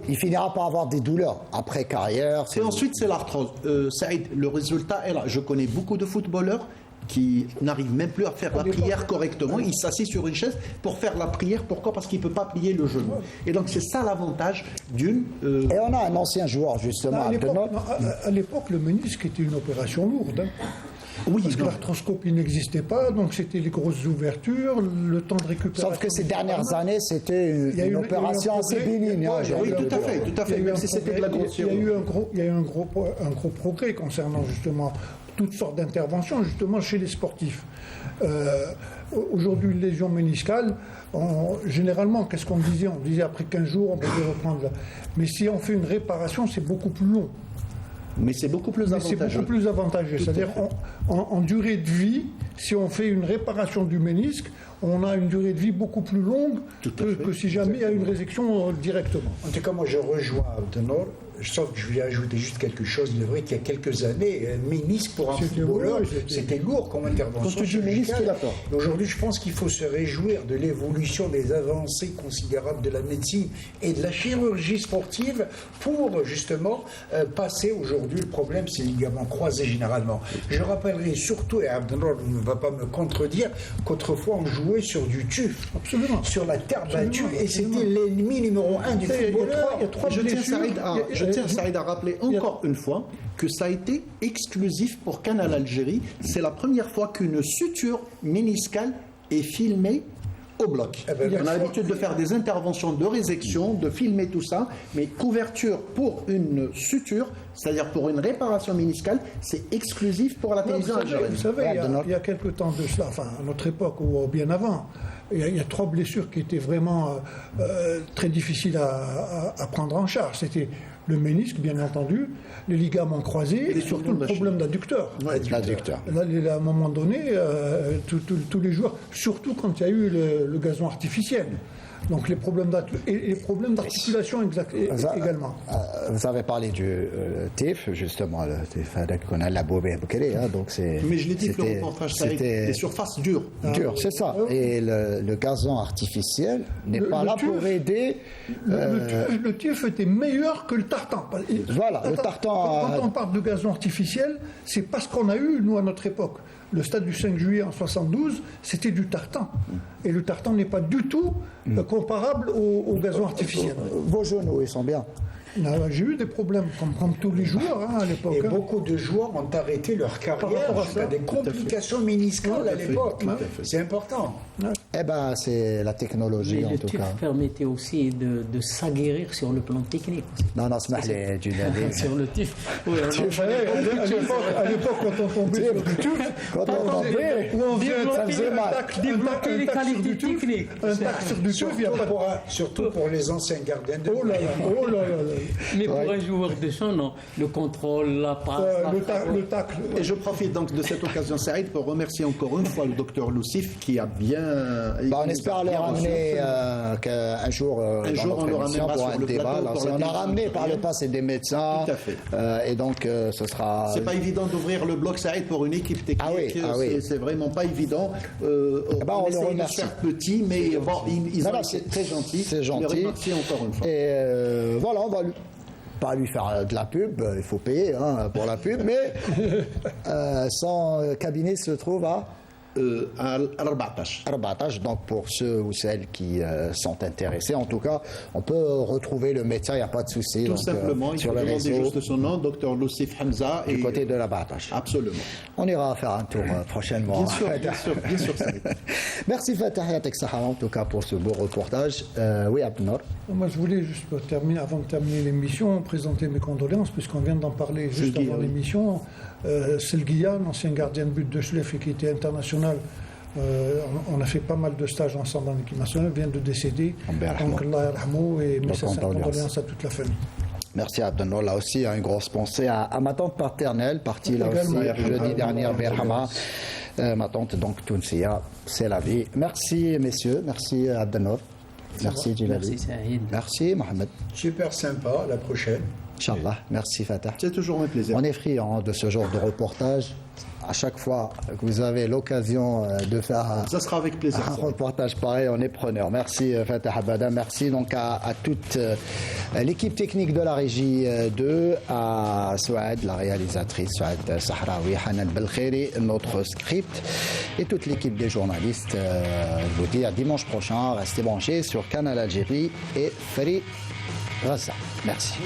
[SPEAKER 1] il finira par avoir des douleurs après carrière.
[SPEAKER 5] Et ensuite c'est l'arthrose. Saïd, le résultat est là. Je connais beaucoup de footballeurs qui n'arrivent même plus à faire la prière correctement. Il s'assied sur une chaise pour faire la prière. Pourquoi ? Parce qu'il ne peut pas plier le genou. Et donc c'est ça l'avantage d'une...
[SPEAKER 1] Et on a un ancien joueur justement.
[SPEAKER 2] À l'époque, le ménisque était une opération lourde. Oui, parce que l'arthroscopie n'existait pas, donc c'était les grosses ouvertures, le temps de récupération.
[SPEAKER 1] Sauf que ces dernières années, c'était une opération assez bénigne.
[SPEAKER 5] Oui, tout à fait. Même si c'était de la grosse chirurgie.
[SPEAKER 2] Il y a eu un gros progrès concernant justement toutes sortes d'interventions justement chez les sportifs. Aujourd'hui, une lésion méniscale, généralement, qu'est-ce qu'on disait ? On disait après 15 jours, on pouvait reprendre là. Mais si on fait une réparation, c'est beaucoup plus long.
[SPEAKER 5] Mais c'est beaucoup plus avantageux.
[SPEAKER 2] C'est-à-dire en durée de vie, si on fait une réparation du ménisque, on a une durée de vie beaucoup plus longue que si jamais il y a une résection directement.
[SPEAKER 4] En tout cas, moi je rejoins Abdelnour, sauf que je vais ajouter juste quelque chose. Il est vrai qu'il y a quelques années, ménisque pour un footballeur, c'était lourd comme intervention. Aujourd'hui, je pense qu'il faut se réjouir de l'évolution des avancées considérables de la médecine et de la chirurgie sportive pour justement passer aujourd'hui. Le problème, c'est les ligaments croisés généralement. Je rappellerai surtout, et Abdelnour ne va pas me contredire, qu'autrefois on jouait sur du tuf, sur la terre battue, et c'était l'ennemi numéro 1 du footballeur.
[SPEAKER 5] Je tiens Saïd à rappeler encore une fois que ça a été exclusif pour Canal Algérie. C'est la première fois qu'une suture méniscale est filmée au bloc. On a l'habitude de faire des interventions de résection, de filmer tout ça, mais couverture pour une suture, c'est-à-dire pour une réparation méniscale, c'est exclusif pour la télévision algérienne.
[SPEAKER 2] Vous savez, il y a quelque temps de cela, enfin à notre époque ou bien avant, il y a 3 blessures qui étaient vraiment très difficiles à prendre en charge. C'était le ménisque, bien entendu, les ligaments croisés et surtout le problème d'adducteur. Là, à un moment donné, tous les joueurs, surtout quand il y a eu le gazon artificiel. Donc les problèmes d'articulation également.
[SPEAKER 1] Vous avez parlé du TIF, justement, le TIF qu'on a la Bobé Boukele, donc c'est...
[SPEAKER 5] Mais je l'ai dit, le reportage, c'était des surfaces dures.
[SPEAKER 1] C'est ça. Et le gazon artificiel n'est pas là pour aider...
[SPEAKER 2] Le TIF était meilleur que le tartan.
[SPEAKER 1] Voilà, le tartan...
[SPEAKER 2] Quand on parle de gazon artificiel, c'est parce qu'on a eu, nous, à notre époque. Le stade du 5 juillet en 72, c'était du tartan. Et le tartan n'est pas du tout comparable au gazon artificiel.
[SPEAKER 1] Vos genoux, ils sont bien.
[SPEAKER 2] J'ai eu des problèmes, comme tous les joueurs à l'époque.
[SPEAKER 4] Et beaucoup de joueurs ont arrêté leur carrière à des complications méniscales à l'époque. C'est important.
[SPEAKER 1] Eh bien, c'est la technologie, en tout cas.
[SPEAKER 3] Le TIF permettait aussi de s'aguerrir sur le plan technique.
[SPEAKER 1] Non, c'est
[SPEAKER 3] sur le TIF.
[SPEAKER 2] À l'époque, quand on tombait sur du TIF,
[SPEAKER 3] ça faisait mal. Développer les qualités techniques.
[SPEAKER 2] Un tac sur du TIF, il n'y a pas de...
[SPEAKER 4] Surtout pour les anciens gardiens de but.
[SPEAKER 2] Oh là là.
[SPEAKER 3] Mais pour un joueur de champ, non. Le contrôle, la passe,
[SPEAKER 2] le tacle.
[SPEAKER 5] Et je profite donc de cette occasion, Saïd, pour remercier encore une fois le docteur Loussif qui a bien.
[SPEAKER 1] On espère le ramener un jour
[SPEAKER 5] on le ramènera
[SPEAKER 1] pour
[SPEAKER 5] sur
[SPEAKER 1] un
[SPEAKER 5] le
[SPEAKER 1] débat.
[SPEAKER 5] plateau.
[SPEAKER 1] On a ramené par le passé des médecins.
[SPEAKER 5] Tout à fait.
[SPEAKER 1] Et donc, ce sera.
[SPEAKER 5] C'est pas évident d'ouvrir le bloc Saïd pour une équipe technique. C'est vraiment pas évident.
[SPEAKER 1] On le remercie.
[SPEAKER 5] De faire petit, mais bon, ils ont été très gentils.
[SPEAKER 1] C'est gentil.
[SPEAKER 5] Je les remercie encore une fois.
[SPEAKER 1] Et voilà, on va pas lui faire de la pub, il faut payer pour la pub, mais son cabinet se trouve à Arbatash. Donc pour ceux ou celles qui sont intéressés, en tout cas, on peut retrouver le médecin, il n'y a pas de souci.
[SPEAKER 5] Tout simplement, il faut demander juste son nom, Dr Loussif Hamza.
[SPEAKER 1] Du côté de Arbatash.
[SPEAKER 5] Absolument.
[SPEAKER 1] On ira faire un tour prochainement.
[SPEAKER 5] Bien sûr.
[SPEAKER 1] Merci Fatah Yatek Sahara, en tout cas, pour ce beau reportage. Oui, Abdenour.
[SPEAKER 2] Moi, je voulais juste terminer, avant de terminer l'émission, présenter mes condoléances, puisqu'on vient d'en parler juste avant l'émission. Selguian, ancien gardien de but de Schleff et qui était international, on a fait pas mal de stages ensemble en équipe nationale, vient de décéder. Donc Allah yarhamou et mes sincères condoléances à toute la famille.
[SPEAKER 1] Merci Abdenour. Là aussi, une grosse pensée à ma tante paternelle, partie là aussi jeudi dernier, Berhama. Ma tante, donc, Tounsia, c'est la vie. Merci messieurs, merci Abdenour. Merci Djilali.
[SPEAKER 3] Merci Saïd.
[SPEAKER 1] Merci Mohamed.
[SPEAKER 4] Super sympa, la prochaine.
[SPEAKER 1] Inch'Allah. Merci Fatah.
[SPEAKER 5] C'est toujours un plaisir.
[SPEAKER 1] On est friand de ce genre de reportage. À chaque fois que vous avez l'occasion de faire
[SPEAKER 5] ça sera avec plaisir,
[SPEAKER 1] un reportage pareil, on est preneur. Merci Fatah Abada. Merci donc à toute l'équipe technique de la régie 2, à Souad, la réalisatrice Souad Sahraoui, Hanan Belkhairi, notre script et toute l'équipe des journalistes. Je vous dis à dimanche prochain. Restez branchés sur Canal Algérie et Free Gaza. Merci.